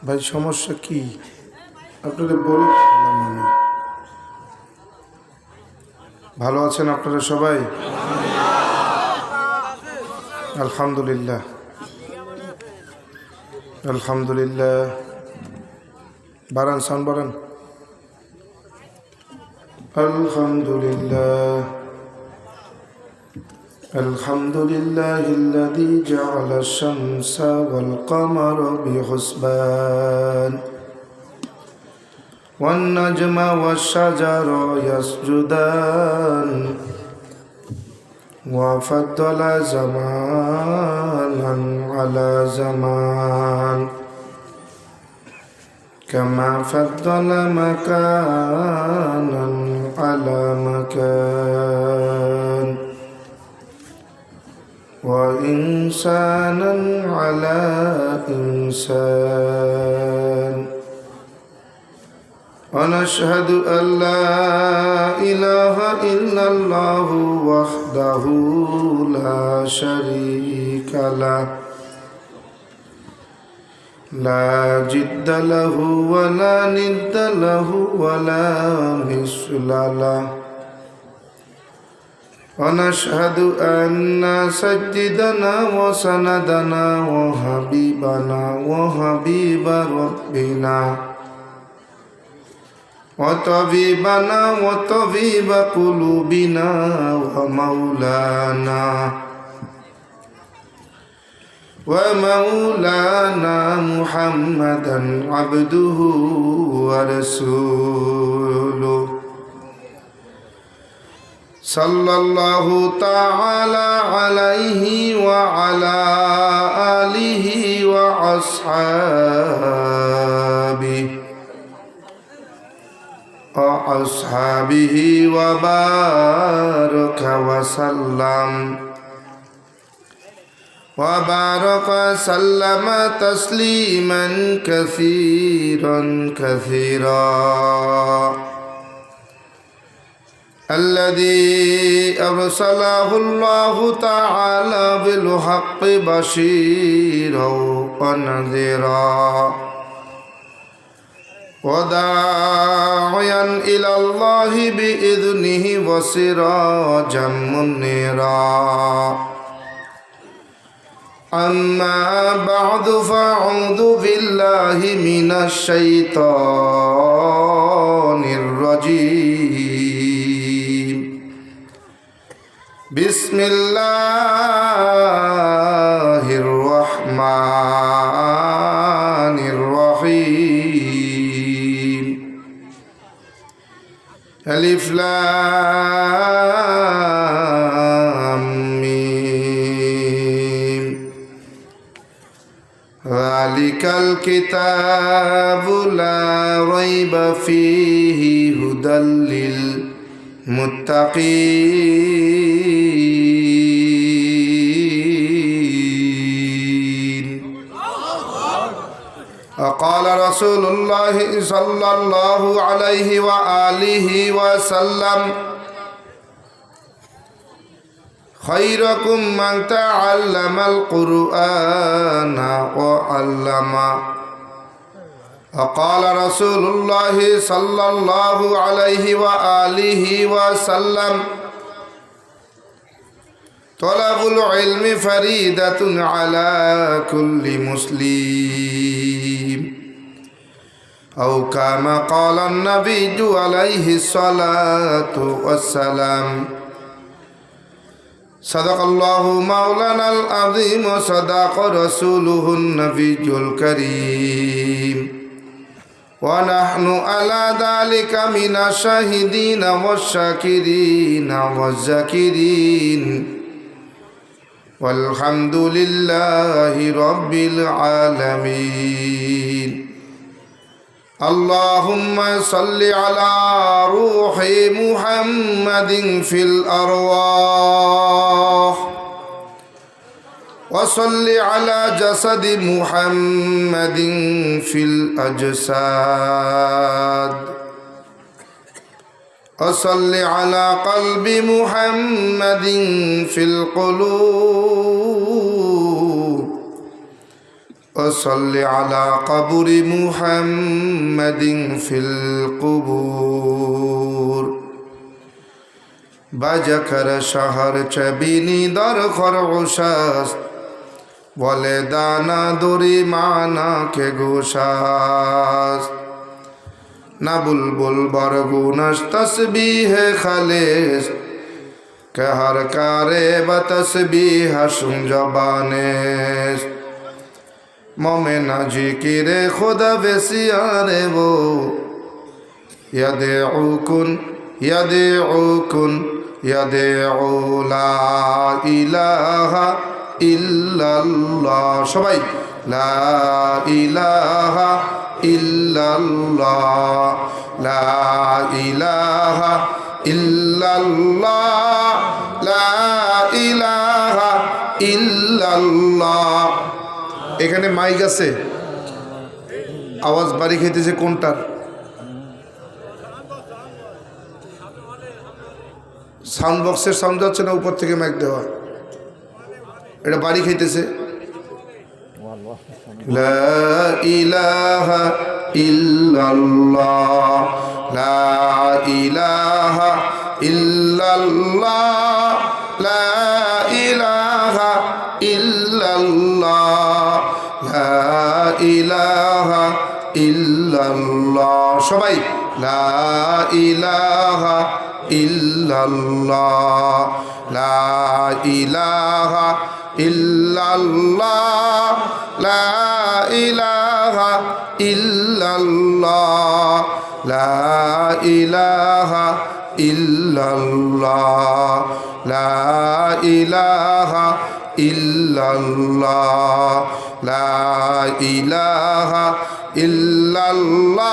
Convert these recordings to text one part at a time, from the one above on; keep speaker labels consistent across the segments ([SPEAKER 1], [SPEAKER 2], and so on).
[SPEAKER 1] ভাই সমস্যা কি আপনাদের বলে দিলাম আমি। ভালো আছেন আপনারা সবাই? আলহামদুলিল্লাহ আলহামদুলিল্লাহ। বাড়ান সাউন্ড বাড়ান। আলহামদুলিল্লাহ আলহামদুলিল্লাহিল্লাযী জাআলা আশ-শামসা ওয়াল কামারা বিহুসবান ওয়ান নাজমা ওয়াশ-শাজারা ইয়াসজুদান ওয়া ফাদ্দালা জামানান আলা জামান কামা ফাদ্দালা মাকানান আলা মাকান وإنسانا على إنسان ونشهد أن لا إله إلا الله وحده لا شريك له لا جد له ولا ند له ولا مثل له ونشهد أن سيدنا وسندنا وحبيبنا وحبيب ربنا وطبيبنا وطبيب قلوبنا ومولانا محمدا عبده ورسوله صلى الله تعالى عليه وعلى آله وأصحابه وبارك وسلم سلم تسليما كثيرا الذي أرسله الله تعالى بالحق بشيرا ونذيرا وداعيا إلى الله بإذنه وسراجا منيرا أما بعد فأعوذ بالله من الشيطان الرجيم بسم الله الرحمن الرحيم ألف لام ميم ذلك الكتاب لا ريب فيه هدى للمتقين وقال رسول الله صلى الله عليه وآله وسلم خيركم من تعلم القرآن وعلمه وقال رسول الله صلى الله عليه وآله وسلم طلب العلم فريدة على كل مسلم أو كما قال النبي عليه الصلاة والسلام صدق الله مولانا العظيم وصدق رسوله النبي الكريم ونحن على ذلك من الشاهدين والشاكرين والذاكرين والحمد لله رب العالمين اللهم صل على روح محمد في الأرواح وصل على جسد محمد في الأجساد وصل على قلب محمد في القلوب فصل على قبر محمد في القبور بجكر شهر چبینی در خرعشست বলে দানা দড়ি মানা কে গোশাস না বুলবুল বরগুনস তসবিহে খালিস কে হর কারে বতসবিহ শুন জবানেস মোমেনা জিকিরে খুদা বেসিয়ারে वो यदउकुन यदउकुन यदउ ला इलाहा ইল্লাল্লাহ সবাই লা ইলাহা ইল্লাল্লাহ লা ইলাহা ইল্লাল্লাহ লা ইলাহা ইল্লাল্লাহ। এখানে মাইক আছে, আওয়াজ বাড়ি খেতেছে কোনটার? সাউন্ড বক্সের সাউন্ড যাচ্ছে না উপর থেকে মাইক দেওয়া? এটা বাড়ি খাইতেছে। লা ইলাহা ইল্লাল্লাহ লা ইলাহা ইল্লাল্লাহ লা ইলাহা ইল্লাল্লাহ লা ইলাহা ইল্লাল্লাহ সবাই লা ইলাহা ইল্লাল্লাহ লা ইলাহা ইল্লাল্লাহ লা ইলাহা ইল্লাল্লাহ লা ইলাহা ইল্লাল্লাহ লা ইলাহা ইল্লাল্লাহ লা ইলাহা ইল্লাল্লাহ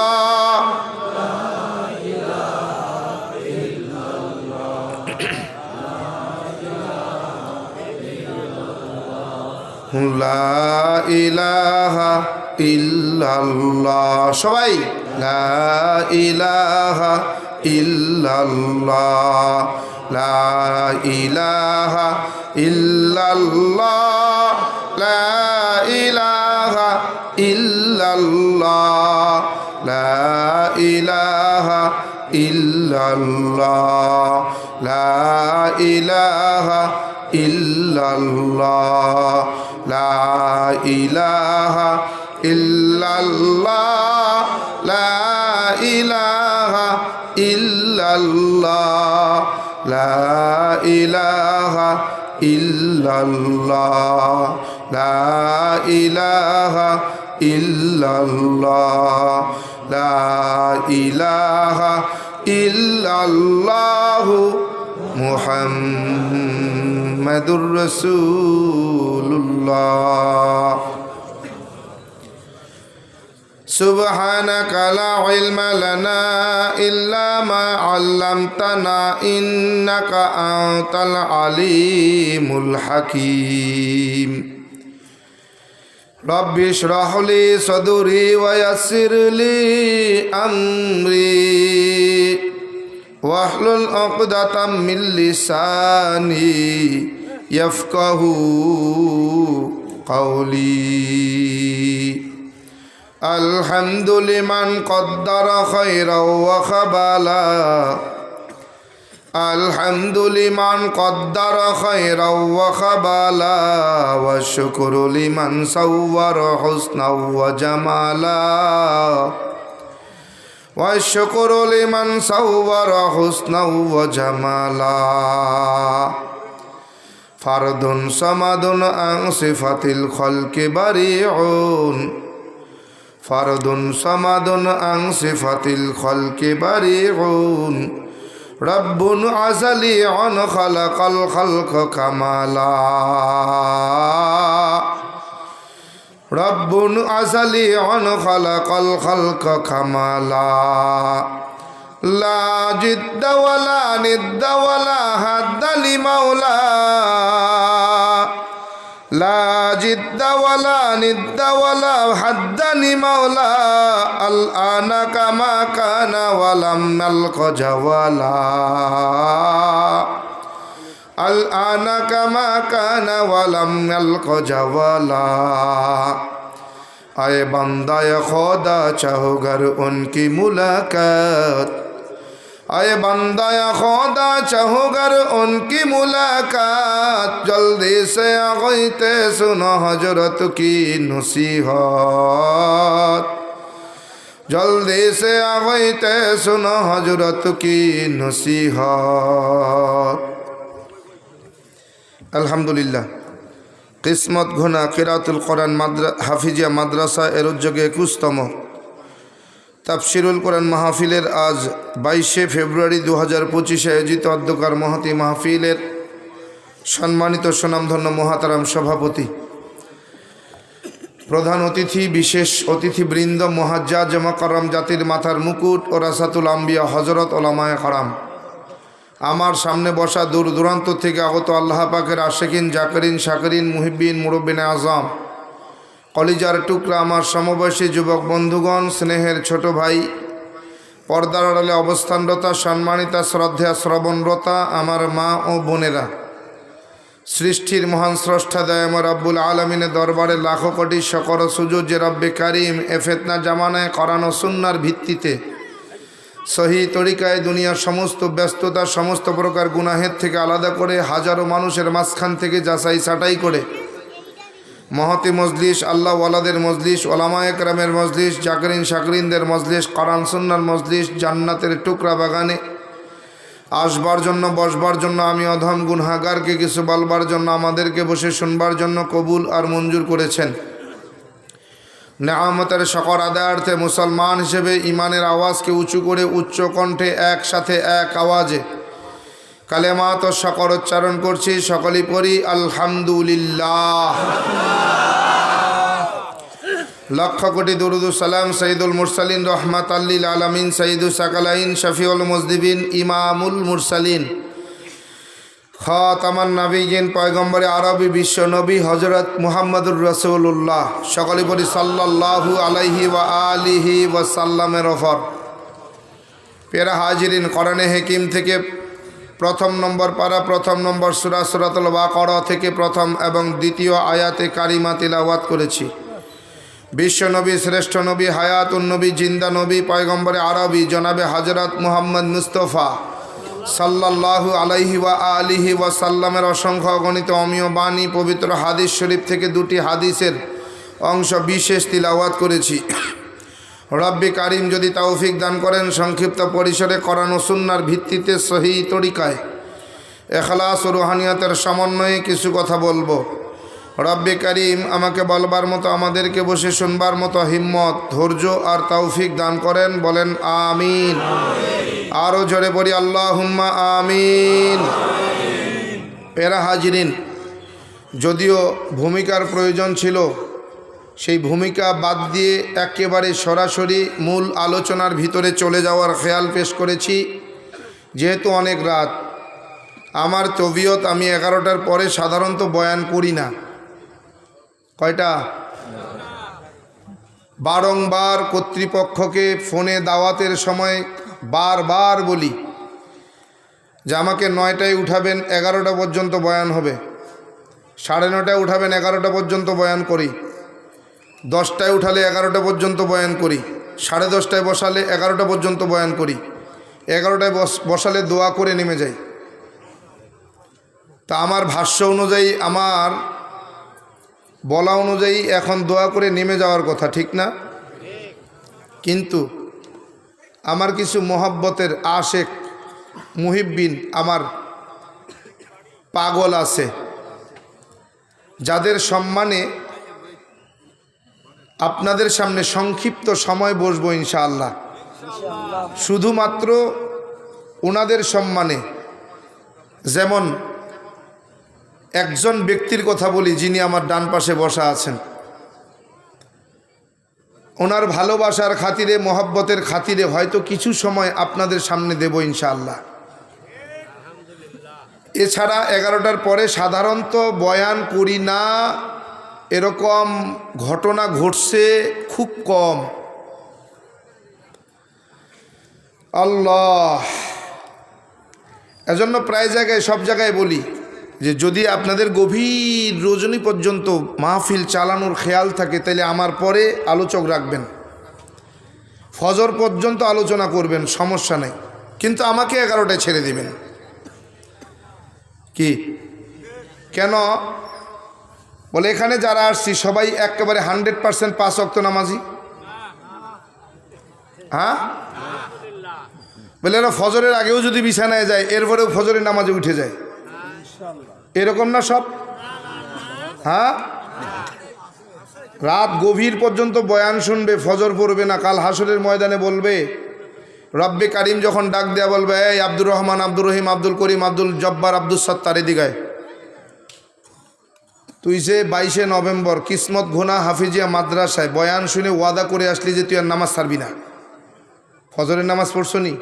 [SPEAKER 1] লা ইলাহা ইল্লাল্লাহ সবাই লা ইলাহা ইল্লাল্লাহ লা ইলাহা ইল্লাল্লাহ লা ইলাহা ইল্লাল্লাহ লা ইলাহা ইল্লাল্লাহ লা ইলাহা ইল্লাল্লাহ লা ইলাহা ইল্লাল্লাহ লা ইলাহা ইল্লাল্লাহ লা ইলাহা ইল্লাল্লাহ লা ইলাহা ইল্লাল্লাহ লা ইলাহা ইল্লাল্লাহ মুহাম্মাদুর রাসূলুল্লাহ। সুবহানাকা লা ইলমা লানা ইল্লা মা আল্লামতানা ইন্নাকা আনতাল আলিমুল হাকীম। রব্বি ইশরাহ লি সাদরি ওয়া ইয়াসসির লি আমরি ওয়াহলুল উকদাতাম মিন লিসানি ইয়াফকাহু কওলি। আলহামদু লিমান কদ্দারা খায়রাও ওয়া খাবালা আলহামদু লিমান কদ্দারা খায়রাও ওয়া খাবালা ওয়া শুকরু লিমান সাওয়ারা হুসনাও ওয়া জামালা ওয়া শুকরু লিমান সাওয়ারা হুসনাও ওয়া জামালা। ফারদুন সামাদুন আন সিফাতিল খালকি বারিউন ফারদুন সামাদুন আন সিফাতিল খালকি বারিউন রব্বুন আযালি আন খালাকাল খালক কামালা। রব্বুন আযালি আন খালাকাল খালক কামালা। লা জিদ্দা ওয়ালা নিদ্দা ওয়ালা হাদ্দা লিমাওলা লা জিদ্দা ওয়ালা নিদ্দা ওয়ালা হাদ্দা লিমাওলা আল আনা কামা কানা ওয়ালাম নালকা জাওয়ালা আল আনা কামা কানা ওয়ালাম নালকা জাওয়ালা। आए बंदा खुदा चाहो गर उनकी मुलाकात, आए बंदा खुदा चाहो गर उनकी मुलाकात, जल्दी से आगइते सुनो हजरत की नसीहत, जल्दी से आगइते सुनो हजरत की नसीहत। अल्हम्दुलिल्लाह किस्मत घुना किरातुल कुरान हाफिजिया माद्रासा एर उद्योगे 21तम তাফসিরুল কোরআন মাহফিলের আজ 22শে ফেব্রুয়ারি 2025 আয়োজিত অধ্যকার মহতি মাহফিলের সম্মানিত সুনামধন্য মহাতারাম সভাপতি, প্রধান অতিথি, বিশেষ অতিথিবৃন্দ, মুহাজ্জাজ মুকাররম জাতির মাথার মুকুট ও রাসাতুল আম্বিয়া হযরত ওলামায়ে কেরাম, আমার সামনে বসা দূর দূরান্ত থেকে আগত আল্লাহ পাকের আশিকিন, জাকিরিন, শাকিরিন, মুহিব্বিন, মুরব্বিনে আজম, কলিজার টুকরা আমার সমবয়সী যুবক বন্ধুগণ, স্নেহের ছোট ভাই, পর্দার আড়ালে অবস্থানরতা, সম্মানিতা, শ্রদ্ধা, শ্রবণরতা আমার মা ও বোনেরা, সৃষ্টির মহান স্রষ্টা দয়াময় রব্বুল আলমিনের দরবারে লাখো কোটি শকর ও সুজুদ যে রব্বে কারিম এ ফিতনা জামানায় কোরআন ও সুন্নাহর ভিত্তিতে সহি তরিকায় দুনিয়ার সমস্ত ব্যস্ততা, সমস্ত প্রকার গুনাহের থেকে আলাদা করে হাজারো মানুষের মাঝখান থেকে যাচাই ছাঁটাই করে মহতি মজলিস, আল্লাহ ওয়ালাদের মজলিস, ওলামায়ে কেরামের মজলিস, জাকিরিন শাকিরিনদের মজলিস, কোরআন সুন্নাহর মজলিস, জান্নাতের টুকরা বাগানে আসবার জন্য, বসবার জন্য, আমি অধম গুনহাগারকে কিছু বলবার জন্য, আমাদেরকে বসে শুনবার জন্য কবুল আর মঞ্জুর করেছেন। নেয়ামতের শকর আদায়ার্থে মুসলমান হিসেবে ইমানের আওয়াজকে উঁচু করে উচ্চ কণ্ঠে একসাথে এক আওয়াজে কালেমাত ও শকর উচ্চারণ করছি। সকলেই পড়ি আলহামদুলিল্লাহ। লক্ষ কোটি দুরুদ সালাম সঈদুল মুরসালিন রহমাতাল লিল আলামিন সঈদুস সাকালাইন শফিউল মুজনিবিন ইমামুল মুরসালিন খাতামান নবীন পয়গম্বরে আরবি বিশ্ব নবী হযরত মুহাম্মদুর রাসূলুল্লাহ, সকলে পড়ি সাল্লাল্লাহু আলাইহি ওয়া আলিহি ওয়া সাল্লামের ওপর। পেরা হাজিরিন, কোরআনে হাকিম থেকে প্রথম নম্বর পারা, প্রথম নম্বর সূরা সূরাতুল বাকারা থেকে প্রথম এবং দ্বিতীয় আয়াতে কারিমা তিলাওয়াত করেছি। বিশ্ব নবী, শ্রেষ্ঠ নবী, হায়াতুন নবী, জিন্দা নবী, পয়গম্বরে আরবি জনাবে হযরত মুহাম্মদ মুস্তাফা সাল্লাল্লাহু আলাইহি ওয়া আলিহি ওয়া সাল্লামের অসংখ্য অগণিত অমীয় বাণী, পবিত্র হাদিস শরীফ থেকে দুটি হাদিসের অংশ বিশেষ তিলাওয়াত করেছি। রব্বি কারিম যদি তৌফিক দান করেন, সংক্ষিপ্ত পরিসরে কোরআন ও সুন্নাহর ভিত্তিতে সহি তরিকায় ইখলাস ও রুহানিয়তের সমন্বয়ে কিছু কথা বলবো। রব্বি কারিম আমাকে বলবার মতো, আমাদেরকে বসে শুনবার মতো হিম্মত, ধৈর্য আর তৌফিক দান করেন। বলেন আমিন। আরও জোরে পড়ি আল্লাহুম্মা আমিন। পেরা হাজিরিন, যদিও ভূমিকার প্রয়োজন ছিল, সেই ভূমিকা বাদ দিয়ে একেবারে সরাসরি মূল আলোচনার ভিতরে চলে যাওয়ার খেয়াল পেশ করেছি। যেহেতু অনেক রাত, আমার তবিয়ত, আমি 11টার পরে সাধারণত বয়ান করি না। কয়টা? বারংবার কর্তৃপক্ষকে ফোনে দাওয়াতের সময় বারবার বলি যে আমাকে 9টায় উঠাবেন, 11টা পর্যন্ত বয়ান হবে। 9:30টায় উঠাবেন, 11টা পর্যন্ত বয়ান করি। 10টায় উঠালে 11টা পর্যন্ত বয়ান করি। 10:30টায় বসালে 11টা পর্যন্ত বয়ান করি। 11টায় বসালে দোয়া করে নেমে যাই। তা আমার ভাষ্য অনুযায়ী, আমার বলা অনুযায়ী এখন দোয়া করে নেমে যাওয়ার কথা, ঠিক না? কিন্তু আমার কিছু মহব্বতের আশেক মুহিব্বিন, আমার পাগল আছে, যাদের সম্মানে আপনাদের সামনে সংক্ষিপ্ত সময় বসবো ইনশাআল্লাহ। শুধুমাত্র ওনাদের সম্মানে। যেমন একজন ব্যক্তির কথা বলি, যিনি আমার ডান পাশে বসা আছেন। ওনার ভালোবাসার খাতিরে, মহব্বতের খাতিরে হয়তো কিছু সময় আপনাদের সামনে দেব ইনশাআল্লাহ। এছাড়া 11টার পরে সাধারণত বয়ান করি না, এরকম ঘটনা ঘটছে খুব কম। আল্লাহ, এজন্য প্রায় জায়গায়, সব জায়গায় বলি যে যদি আপনাদের গভীর রজনী পর্যন্ত মাহফিল চালানোর খেয়াল থাকে তাহলে আমার পরে আলোচক রাখবেন, ফজর পর্যন্ত আলোচনা করবেন, সমস্যা নেই, কিন্তু আমাকে 11টায় ছেড়ে দিবেন। কি কেন বলে, এখানে যারা আসছি সবাই একেবারে 100% 5 ওয়াক্ত নামাজি? হ্যাঁ বলে এরা ফজরের আগেও যদি বিছানায় যায় এরপরেও ফজরের নামাজে উঠে যায়, এরকম না সব? হ্যাঁ, রাত গভীর পর্যন্ত বয়ান শুনবে, ফজর পড়বে না, কাল হাসরের ময়দানে বলবে, রব্বে কারিম যখন ডাক দেয়া বলবে, এই আব্দুর রহমান, আব্দুর রহিম, আব্দুল করিম, আব্দুল জব্বার, আব্দুল সত্তার, এদিকায় তুই যে 22শে নভেম্বর কিসমত ঘোনা হাফিজিয়া মাদ্রাসায় বয়ান শুনে ওয়াদা করে আসলি যে তুই আর নামাজ ছাড়বি না, ফজরের নামাজ পড়ছ নি?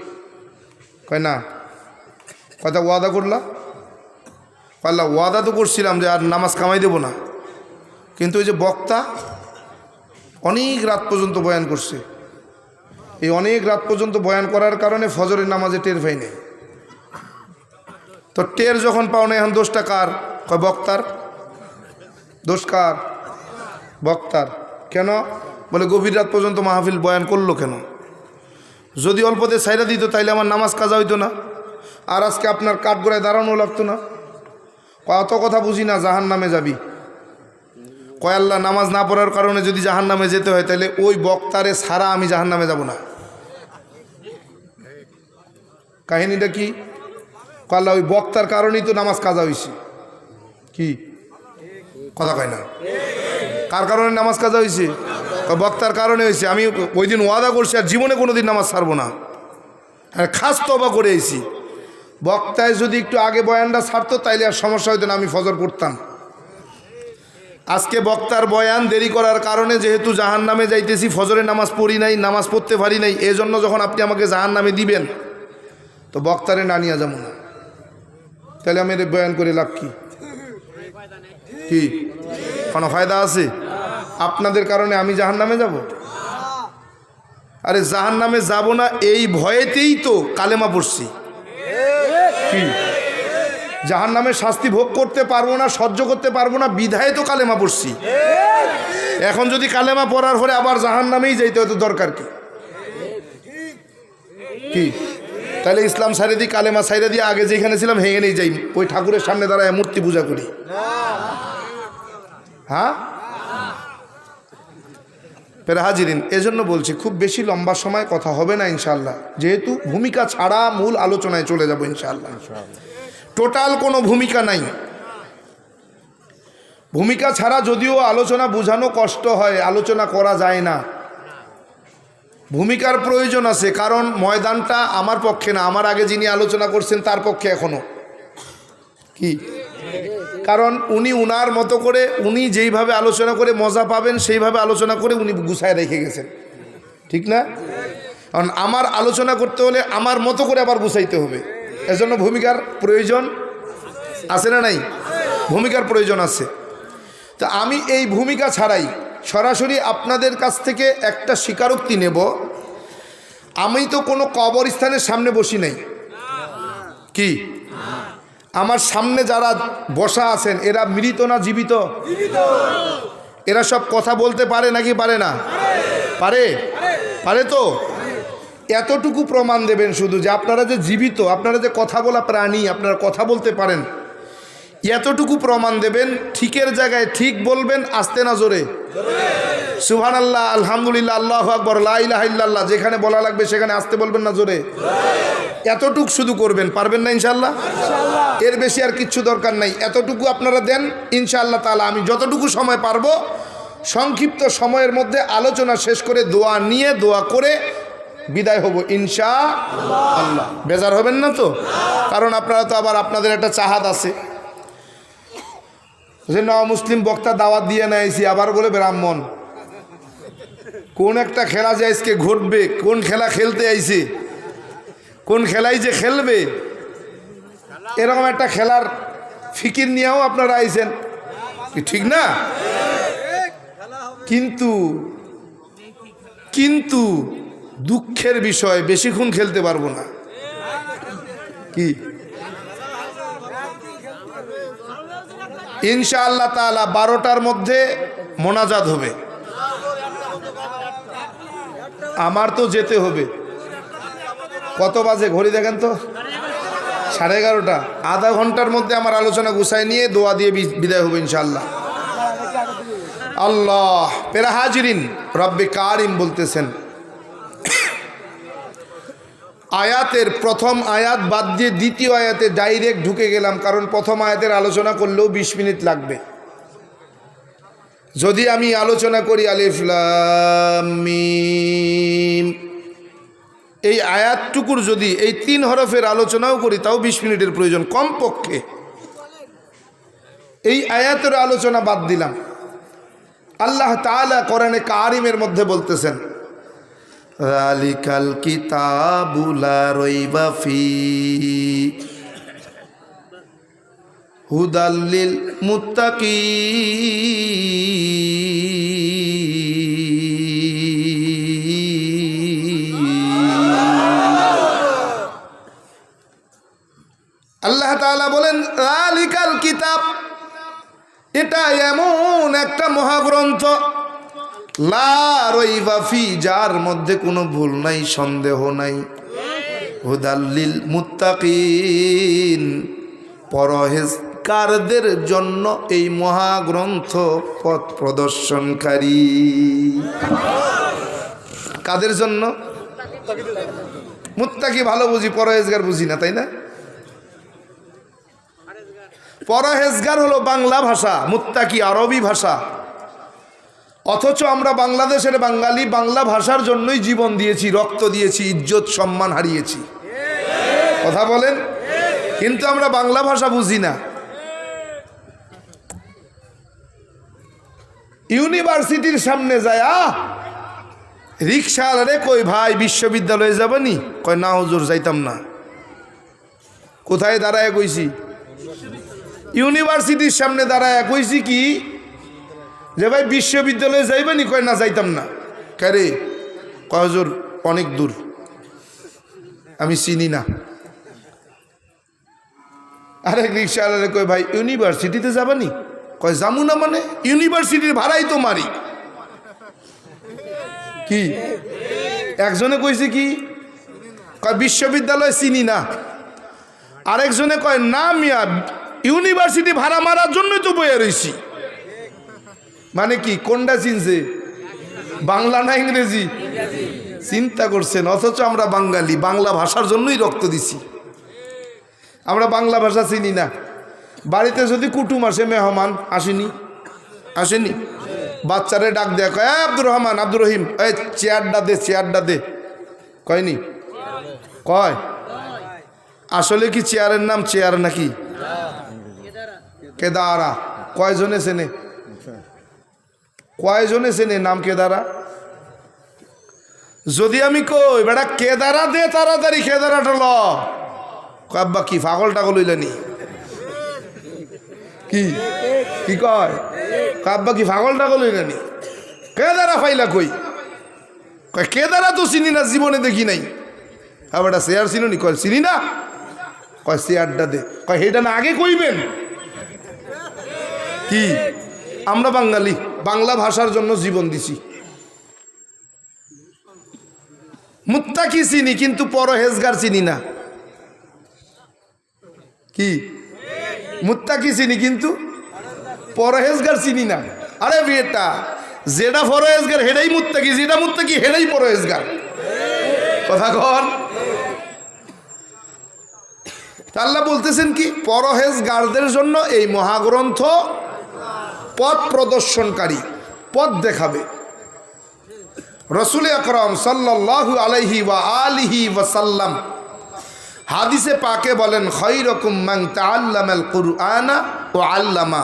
[SPEAKER 1] কয় না। কথা ওয়াদা করলা? পারলা ওয়াদা তো করছিলাম যে আর নামাজ কামাই দেব না, কিন্তু ওই যে বক্তা অনেক রাত পর্যন্ত বয়ান করছে, এই অনেক রাত পর্যন্ত বয়ান করার কারণে ফজরের নামাজে টের পাই নাই। তো টের যখন পাও না, এখন দোষটা কার? কয় বক্তার। দোষ কার? বক্তার। কেন বলে, গভীর রাত পর্যন্ত মাহফিল বয়ান করলো কেন? যদি অল্পতে সাইরা দিত তাইলে আমার নামাজ কাজা হইতো না, আর আজকে আপনার কাঠগড়ায় দাঁড়ানো লাগতো না। কত কথা বুঝি না, জাহান নামে যাবি। কয় আল্লাহ, নামাজ না পড়ার কারণে যদি জাহান নামে যেতে হয় তাহলে ওই বক্তারে ছাড়া আমি জাহান নামে যাব না। কাহিনীটা কি? কয় আল্লাহ, ওই বক্তার কারণেই তো নামাজ কাজা হয়েছে। কি কথা কয় না? কার কারণে নামাজ কাজা হয়েছে? বক্তার কারণে হয়েছে। আমি ওই দিন ওয়াদা করছি আর জীবনে কোনো দিন নামাজ ছাড়বো না, আর খাস তওবা করে এসেছি। বক্তায় যদি একটু আগে বয়ানটা ছাড়তো তাইলে আর সমস্যা হইতো না, আমি ফজর পড়তাম। আজকে বক্তার বয়ান দেরি করার কারণে যেহেতু জাহান নামে যাইতেছি, ফজরের নামাজ পড়ি নাই, নামাজ পড়তে পারি নাই, এই জন্য যখন আপনি আমাকে জাহান নামে দিবেন তো বক্তারে না নিয়ে যাবো না, তাহলে আমি বয়ান করে লাভ কি? কি কোনো ফায়দা আছে? আপনাদের কারণে আমি জাহান নামে যাব? আরে জাহান নামে যাব না এই ভয়েতেই তো কালেমা পড়ছি। কি জাহান নামে শাস্তি ভোগ করতে পারবো না, সহ্য করতে পারবো না, বিধায় তো কালেমা পড়ছি। এখন যদি কালেমা পড়ার পরে আবার জাহান নামেই যাইতে হতো, দরকার কি? কি তাহলে ইসলাম সাইরে দিই, কালেমা সাইরে দিয়ে আগে যেখানে ছিলাম হেঁগেনেই যাই, ওই ঠাকুরের সামনে দাঁড়ায় মূর্তি পূজা করি। হ্যাঁ পেরা হাজিরিন, এজন্য বলছি খুব বেশি লম্বা সময় কথা হবে না ইনশাআল্লাহ, যেহেতু ভূমিকা ছাড়া মূল আলোচনায় চলে যাব ইনশাআল্লাহ। টোটাল কোনো ভূমিকা নাই। ভূমিকা ছাড়া যদিও আলোচনা বোঝানো কষ্ট হয়, আলোচনা করা যায় না। ভূমিকার প্রয়োজন আছে, কারণ ময়দানটা আমার পক্ষে না, আমার আগে যিনি আলোচনা করছেন তার পক্ষে এখনো। কি কারণ উনি উনার মতো করে, উনি যেইভাবে আলোচনা করে মজা পাবেন সেইভাবে আলোচনা করে উনি গুছায় রেখে গেছেন, ঠিক না? কারণ আমার আলোচনা করতে হলে আমার মতো করে আবার গুছাইতে হবে, এজন্য ভূমিকার প্রয়োজন আছে না নাই? ভূমিকার প্রয়োজন আছে। তা আমি এই ভূমিকা ছাড়াই সরাসরি আপনাদের কাছ থেকে একটা স্বীকারোক্তি নেব। আমি তো কোনো কবরস্থানের সামনে বসি নাই। কি আমার সামনে যারা বসা আছেন এরা মৃত না জীবিত? এরা সব কথা বলতে পারে নাকি পারে না? পারে, পারে তো। এতটুকু প্রমাণ দেবেন শুধু যে আপনারা যে জীবিত, আপনারা যে কথা বলা প্রাণী, আপনারা কথা বলতে পারেন, এতটুকু প্রমাণ দেবেন। ঠিকের জায়গায় ঠিক বলবেন, আস্তে না জোরে। সুবহানাল্লাহ, আলহামদুলিল্লাহ, আল্লাহু আকবার, লা ইলাহা ইল্লাল্লাহ, যেখানে বলা লাগবে সেখানে আস্তে বলবেন না জোরে। এতটুকু শুধু করবেন, পারবেন না ইনশাআল্লাহ? এর বেশি আর কিচ্ছু দরকার নাই। এতটুকু আপনারা দেন, ইনশাআল্লাহ তাআলা আমি যতটুকু সময় পারবো সংক্ষিপ্ত সময়ের মধ্যে আলোচনা শেষ করে দোয়া নিয়ে, দোয়া করে বিদায় হব ইনশাআল্লাহ। বেজার হবেন না তো? কারণ আপনারা তো আবার আপনাদের একটা চাহাত আছে যে না মুসলিম বক্তা দাওয়াত দিয়ে নিয়েছি, আবার বলে ব্রাহ্মণ। কোন একটা খেলা যে আজকে ঘটবে, কোন খেলা খেলতে আইছে, কোন খেলাই যে খেলবে, এরকম একটা খেলার ফিকির নিয়েও আপনারা আইছেন, ঠিক না? কিন্তু কিন্তু দুঃখের বিষয় বেশিক্ষণ খেলতে পারবো না। কি ইনশাআল্লাহ তাআলা 12টার মধ্যে মোনাজাত হবে। আমার তো যেতে হবে। কত বাজে ঘড়ি দেখেন তো? 11:30। আধা ঘন্টার মধ্যে আমার আলোচনা গুছাই নিয়ে দোয়া দিয়ে বিদায় হবে ইনশাআল্লাহ। আল্লাহ পেরা হাজিরিন, রব্বে কারিম বলতেছেন, আয়াতের প্রথম আয়াত বাদ দিয়ে দ্বিতীয় আয়াতে ডাইরেক্ট ঢুকে গেলাম, কারণ প্রথম আয়াতের আলোচনা করলেও 20 মিনিট লাগবে। যদি আমি আলোচনা করি আলিফ লাম মিম, এই আয়াতটুকুর যদি এই 3 হরফের আলোচনাও করি তাও 20 মিনিটের প্রয়োজন কমপক্ষে। এই আয়াতের আলোচনা বাদ দিলাম। আল্লাহ তাআলা কোরআনে কারিমের মধ্যে বলতেছেন, যালিকাল কিতাবু লা রাইবা ফীহি হুদাল লিল মুত্তাকিন। আল্লাহ তাআলা বলেন, যালিকাল কিতাব, এটা এমন একটা মহাগ্রন্থ, লা রাইবা ফি, যার মধ্যে কোনো ভুল নাই, সন্দেহ নাই, হুদাল লিল মুত্তাকিন, পরহেজগারদের জন্য এই মহাগ্রন্থ পথ প্রদর্শনকারী। কাদের জন্য? মুত্তাকি ভালো বুঝি, পরহেজগার বুঝি না, তাই না? পরহেজগার হলো বাংলা ভাষা, মুত্তাকি আরবি ভাষা। অথচ আমরা বাংলাদেশের বাঙালি বাংলা ভাষার জন্যই জীবন দিয়েছি, রক্ত দিয়েছি, ইজ্জত সম্মান হারিয়েছি। কথা বলেন। কিন্তু আমরা বাংলা ভাষা বুঝি না। ইউনিভার্সিটির সামনে যায় রিক্সাওয়ালারে কই, ভাই বিশ্ববিদ্যালয়ে যাবেনি? কয় না হুজুর, যাইতাম না। কোথায় দাঁড়ায় কইছি? ইউনিভার্সিটির সামনে দাঁড়ায় কইছি কি যে ভাই বিশ্ববিদ্যালয়ে যাইবেনি? কয় না, যাইতাম না। কারে? কয় হুজুর অনেক দূর, আমি চিনি না। আরেক রিক্সাওয়ালারে কয়, ভাই ইউনিভার্সিটিতে যাবানি? কয় যামু না। মানে ইউনিভার্সিটির ভাড়াই তো মারি। কি একজনে কইছে কি, কয় বিশ্ববিদ্যালয় চিনি না। আরেকজনে কয় না মিয়া, ইউনিভার্সিটি ভাড়া মারার জন্যই তো বইয়া রইছি। মানে কি, কোনটা চিনছে? বাংলা না ইংরেজি? চিন্তা করছেন। অথচ আমরা বাঙালি, বাংলা ভাষার জন্যই রক্ত দিছি। আমরা বাংলা ভাষা চিনি না। বাড়িতে যদি কুটুম আসে, মেহমান আসেনি, বাচ্চারে ডাক দেয়, কয় আব্দুর রহমান, আব্দুর রহিম, এই চেয়ারটা দে, চেয়ারটা দে। কয়নি? কয়। আসলে কি চেয়ারের নাম চেয়ার নাকি? কেদারা। কয়জনে চেনে? কয়জনে চেনে নাম কেদারা? যদি আমি কই বেটা কেদারা দে, তাড়াতাড়ি কেদারাটা ল, আব্বা কি পাগল টাগল হইলানি? কি কি কয়? আব্বা কি পাগল টাগল হইলানি? কেদারা ফাইলা কই? কয় কেদারা তো চিনি না, জীবনে দেখি নাই। হ্যাঁ বেটা চেয়ার চিনো নি? কয় চিনি না। কয় চেয়ারটা দে। কয় হেটা না আগে কইবেন। কি আমরা বাঙালি, বাংলা ভাষার জন্য জীবন দিছি। মুত্তাকি চিনি, কিন্তু পরহেজগার চিনি না। কি মুত্তাকি চিনি, কিন্তু পরহেজগার চিনি না। আরে বেটা, যেটা পরহেজগার হেডাই মুত্তাকি, যেটা মুত্তাকি হেডাই পরহেজগার। কথা কন। আল্লাহ বলতেছেন কি, পরহেজগারদের জন্য এই মহাগ্রন্থ পথ প্রদর্শনকারী, পথ দেখাবে। রাসূল আকরাম সাল্লাল্লাহু আলাইহি ওয়া আলিহি ওয়াসাল্লাম হাদিসে পাকে বলেন, খায়রুকুম মান তাআল্লামাল কুরআনা ওয়া আল্লামা।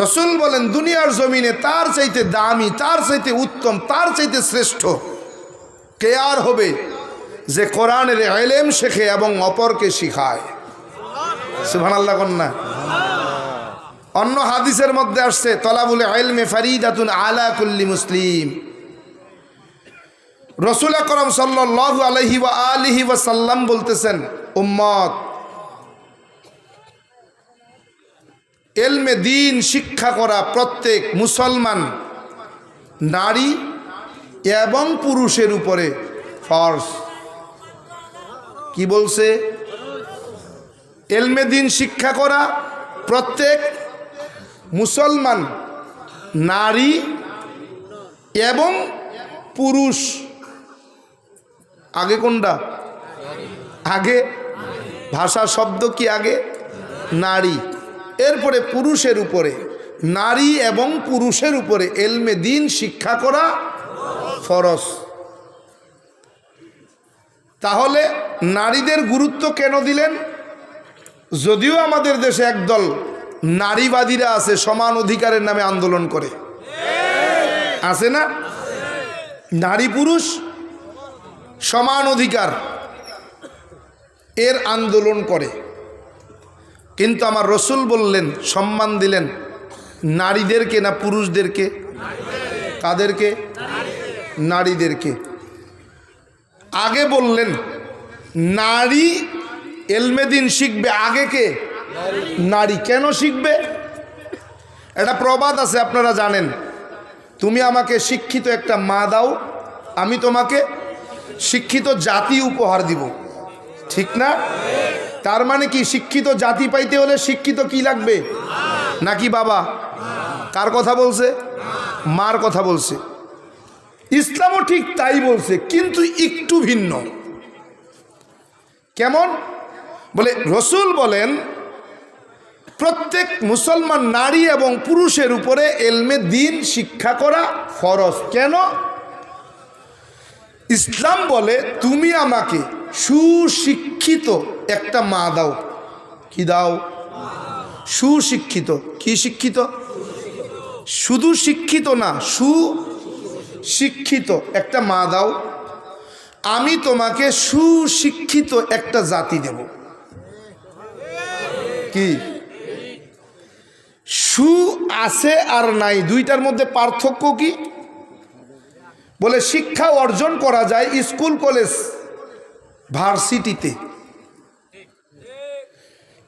[SPEAKER 1] রাসূল বলেন, দুনিয়ার জমিনে তার চাইতে দামি, তার চাইতে উত্তম, তার চাইতে শ্রেষ্ঠ কে আর হবে যে কোরআনের ইলম শেখে এবং অপরকে শিখায়। সুবহানাল্লাহ কন্যা। অন্য হাদিসের মধ্যে আসছে, তলাবুল ইলমি ফারিদাতুন আলা কুল্লি মুসলিম। রাসূল আকরাম সাল্লাল্লাহু আলাইহি ওয়া আলিহি ওয়াসাল্লাম বলতেছেন, উম্মত, এলমে দিন শিক্ষা করা প্রত্যেক মুসলমান নারী এবং পুরুষের উপরে ফরজ। কি বলছে? এলমে দিন শিক্ষা করা প্রত্যেক মুসলমান নারী এবং পুরুষ। আগে কোনটা? আগে ভাষা শব্দ কি আগে? নারী। এরপরে পুরুষের উপরে, নারী এবং পুরুষের উপরে এলমে দিন শিক্ষা করা ফরজ। তাহলে নারীদের গুরুত্ব কেন দিলেন? যদিও আমাদের দেশে একদল নারীবাদীরা আছে, সমান অধিকারের নামে আন্দোলন করে, আছে না? নারী পুরুষ সমান অধিকার এর আন্দোলন করে, কিন্তু আমার রসুল বললেন, সম্মান দিলেন নারীদেরকে না পুরুষদেরকে? কাদেরকে? নারীদেরকে। আগে বললেন নারী এলমে দিন শিখবে, আগে কে? নারী। কেন শিখবে? একটা প্রবাদ আছে, আপনারা জানেন, তুমি আমাকে শিক্ষিত একটা মা দাও, আমি তোমাকে শিক্ষিত জাতি উপহার দিব। ঠিক না? তার মানে কি, শিক্ষিত জাতি পাইতে হলে শিক্ষিত কি লাগবে? নাকি বাবা? কার কথা বলছে? মার কথা বলছে। ইসলামও ঠিক তাই বলছে, কিন্তু একটু ভিন্ন। কেমন? বলে রসুল বলেন প্রত্যেক মুসলমান নারী এবং পুরুষের উপরে এলমে দিন শিক্ষা করা ফরজ। কেন? ইসলাম বলে তুমি আমাকে সুশিক্ষিত একটা মা দাও। কি দাও? সুশিক্ষিত। কি শিক্ষিত? শুধু শিক্ষিত না, সুশিক্ষিত একটা মা দাও, আমি তোমাকে সুশিক্ষিত একটা জাতি দেব। কি? সু আছে আর নাই, দুইটার মধ্যে পার্থক্য কি? বলে শিক্ষা অর্জন করা যায় স্কুল কলেজ ভার্সিটিতে,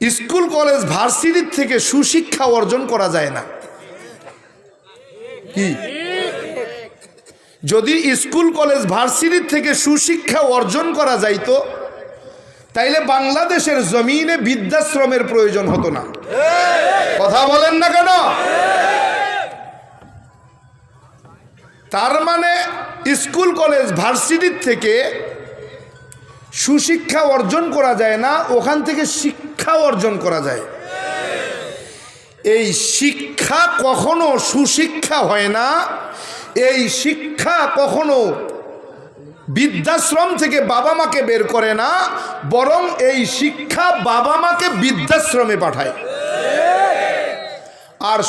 [SPEAKER 1] স্কুল কলেজ ভার্সিটির থেকে সুশিক্ষা অর্জন করা যায় না। কি? যদি স্কুল কলেজ ভার্সিটির থেকে সুশিক্ষা অর্জন করা যাইতো, তাইলে বাংলাদেশের জমিনে বৃদ্ধাশ্রমের প্রয়োজন হতো না। কথা বলেন না কেন? তার মানে স্কুল কলেজ ভার্সিটির থেকে সুশিক্ষা অর্জন করা যায় না, ওখান থেকে শিক্ষা অর্জন করা যায়। এই শিক্ষা কখনো সুশিক্ষা হয় না, এই শিক্ষা কখনো বৃদ্ধাশ্রম থেকে বাবা মাকে বের করে না, বরং এই শিক্ষা বাবা মাকে বৃদ্ধাশ্রমে পাঠায়। আর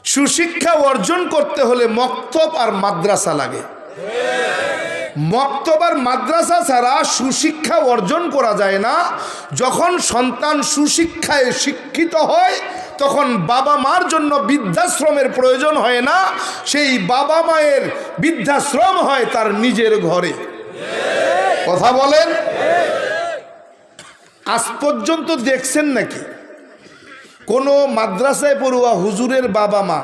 [SPEAKER 1] সুশিক্ষা অর্জন করতে হলে মক্তব আর মাদ্রাসা লাগে। মক্তব আর মাদ্রাসা ছাড়া সুশিক্ষা অর্জন করা যায় না। যখন সন্তান সুশিক্ষায় শিক্ষিত হয়, তখন বাবা মার জন্য বৃদ্ধাশ্রমের প্রয়োজন হয় না, সেই বাবা মায়ের বৃদ্ধাশ্রম হয় তার নিজের ঘরে। কথা বলেন? আজ পর্যন্ত দেখছেন নাকি কোনো মাদ্রাসায় পড়ুয়া হুজুরের বাবা মা,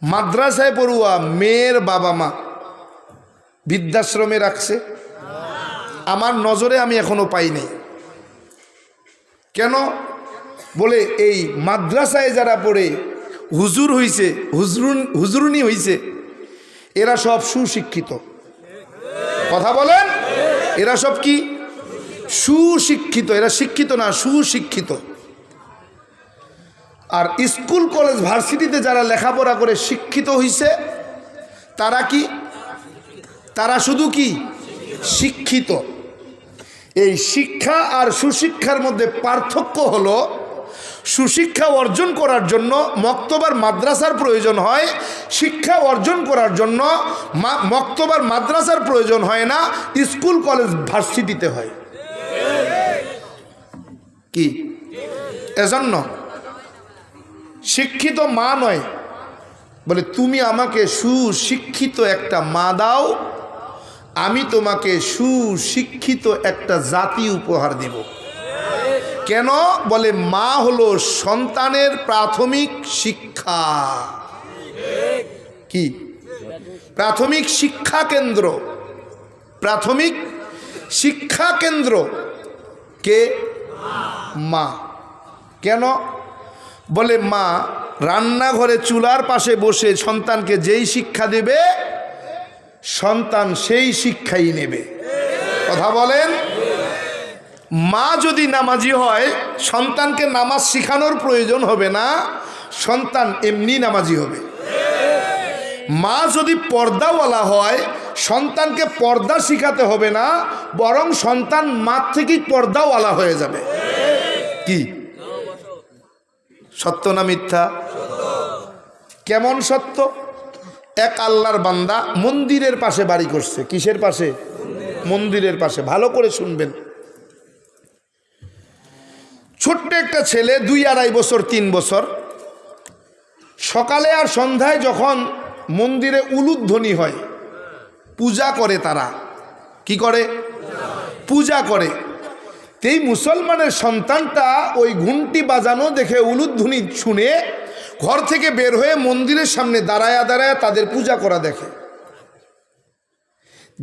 [SPEAKER 1] মাদ্রাসায় পড়ুয়া মেয়ের বাবা মা বৃদ্ধাশ্রমে রাখছে? আমার নজরে আমি এখনো পাই নাই। কেন? বলে এই মাদ্রাসায় যারা পড়ে হুজুর হইছে, হুজুরনি হইছে, এরা সব সুশিক্ষিত। কথা বলেন? এরা সব কি? সুশিক্ষিত। এরা শিক্ষিত না, সুশিক্ষিত। আর স্কুল কলেজ ভার্সিটিতে যারা লেখাপড়া করে শিক্ষিত হইছে, তারা কি? তারা শুধু কি? শিক্ষিত। এই শিক্ষা আর সুশিক্ষার মধ্যে পার্থক্য হলো, সুশিক্ষা অর্জন করার জন্য মক্তব আর মাদ্রাসার প্রয়োজন হয়, শিক্ষা অর্জন করার জন্য মক্তব আর মাদ্রাসার প্রয়োজন হয় না, স্কুল কলেজ ভার্সিটিতে হয়। কি? এজন্য শিক্ষিত মা নয়, বলে তুমি আমাকে সুশিক্ষিত একটা মা দাও, আমি তোমাকে সুশিক্ষিত একটা জাতি উপহার দিব। কেন? বলে মা হলো সন্তানের প্রাথমিক শিক্ষা। কি? প্রাথমিক শিক্ষা কেন্দ্র। প্রাথমিক শিক্ষা কেন্দ্র কে? মা। কেন? বলে মা রান্নাঘরে চুলার পাশে বসে সন্তানকে যেই শিক্ষা দেবে সন্তান সেই শিক্ষাই নেবে। কথা বলেন। মা যদি নামাজি হয় সন্তানকে নামাজ শিখানোর প্রয়োজন হবে না, সন্তান এমনি নামাজি হবে। মা যদি পর্দাওয়ালা হয় সন্তানকে পর্দা শিখাতে হবে না, বরং সন্তান মা থেকেই পর্দাওয়ালা হয়ে যাবে। কি সত্য না মিথ্যা? কেমন সত্য? এক আল্লাহর বান্দা মন্দিরের পাশে বাড়ি করছে। কিসের পাশে? মন্দিরের পাশে। ভালো করে শুনবেন। ছোট্ট একটা ছেলে 2-2.5 বছর 3 বছর, সকালে আর সন্ধ্যায় যখন মন্দিরে উলুধ্বনি হয় পূজা করে। তারা কি করে? পূজা করে। এই মুসলমানের সন্তানটা ওই ঘুমটি বাজানো দেখে, উলুধ্বনি শুনে ঘর থেকে বের হয়ে মন্দিরের সামনে দাঁড়ায় দাঁড়ায় তাদের পূজা করা দেখে।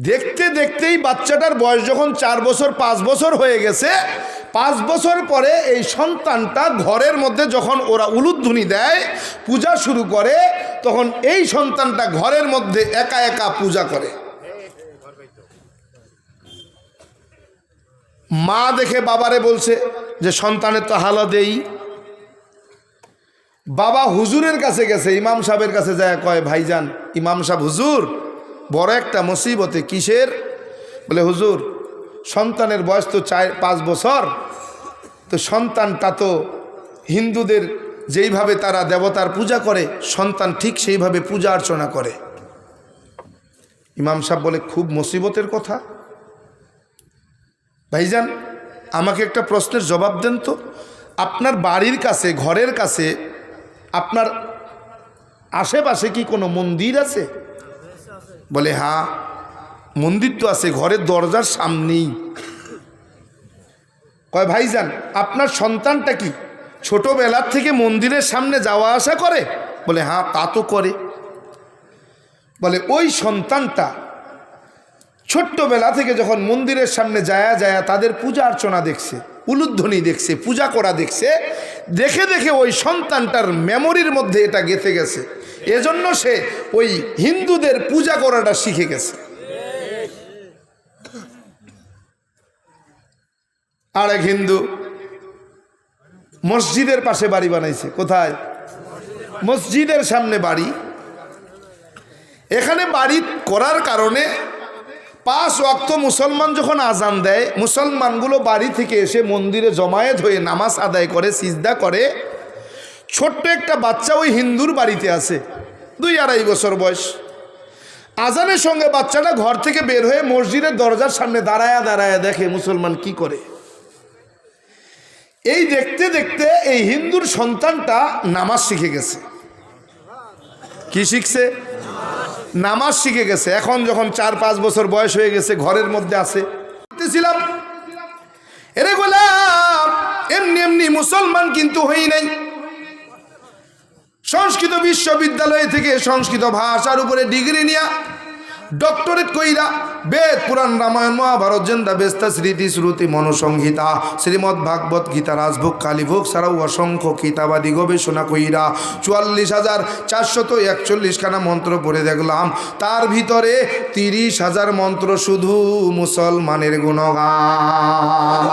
[SPEAKER 1] দেখতে দেখতেই বাচ্চাটার বয়স যখন 4 বছর 5 বছর হয়ে গেছে, 5 বছর পরে এই সন্তানটা ঘরের মধ্যে যখন ওরা উলুধ্বনি দেয় পূজা শুরু করে, তখন এই সন্তানটা ঘরের মধ্যে একা একা পূজা করে। মা দেখে বাবারে বলছে যে সন্তানের তো হালা দেই। বাবা হুজুরের কাছে গেছে, ইমাম সাহেবের কাছে যায়, কয় ভাইজান ইমাম সাহেব হুজুর বড় একটা মুসিবতে। কিসের? বলে হুজুর সন্তানের বয়স তো 4-5 বছর, তো সন্তানটা তো হিন্দুদের যেইভাবে তারা দেবতার পূজা করে সন্তান ঠিক সেইভাবে পূজা অর্চনা করে। ইমাম সাহেব বলে খুব মুসিবতের কথা। ভাইজান আমাকে একটা প্রশ্নের জবাব দেন তো, আপনার বাড়ির কাছে ঘরের কাছে আপনার আশেপাশে কি কোনো মন্দির আছে? বলে হ্যাঁ মন্দির তো আছে, ঘরের দরজার সামনেই। কয় ভাইজান আপনার সন্তানটা কি ছোটবেলার থেকে মন্দিরের সামনে যাওয়া আসা করে? বলে হ্যাঁ তা তো করে। বলে ওই সন্তানটা ছোট্টবেলা থেকে যখন মন্দিরের সামনে যায়া যায়া তাদের পূজা অর্চনা দেখছে, উলুধ্বনি দেখছে, পূজা করা দেখছে, দেখে দেখে ওই সন্তানটার মেমোরির মধ্যে এটা গেঁথে গেছে। এজন্য সে ওই হিন্দুদের পূজা করাটা শিখে গেছে। আর এক হিন্দু মসজিদের পাশে বাড়ি বানাইছে। কোথায়? মসজিদের সামনে বাড়ি। এখানে বাড়ি করার কারণে 5 ওয়াক্ত মুসলমান যখন আজান দেয় মুসলমানগুলো বাড়ি থেকে এসে মন্দিরে জমায়েত হয়ে নামাজ আদায় করে, সিজদা করে। ছোট্ট একটা বাচ্চা ওই হিন্দুর বাড়িতে আছে, 2-2.5 বছর বয়স। আজানের সঙ্গে বাচ্চাটা ঘর থেকে বের হয়ে মসজিদের দরজার সামনে দাঁড়ায়া দাঁড়ায়া দেখে মুসলমান কি করে। এই দেখতে দেখতে এই হিন্দুর সন্তানটা নামাজ শিখে গেছে। কি শিখছে? নামাজ শিখে গেছে। এখন যখন 4-5 বছর বয়স হয়ে গেছে ঘরের মধ্যে আছে। বলতেছিলাম এরে গোলাম এমনি এমনি মুসলমান কিন্তু হই নাই। সংস্কৃত বিশ্ববিদ্যালয় থেকে সংস্কৃত ভাষার উপরে ডিগ্রি নিয়া ডক্টরেট কইরা বেদ পুরাণ রামায়ণ মহাভারত জেন্দা বেস্তা স্মৃতি শ্রুতি মনুসংহিতা শ্রীমদ্ ভাগবত গীতা রাজভোগ কালীভোগ ছাড়াও অসংখ্য কিতাবাদি গবেষণা কইরা 44,441 খানা মন্ত্র পড়ে দেখলাম, তার ভিতরে 30,000 মন্ত্র শুধু মুসলমানের গুণগান।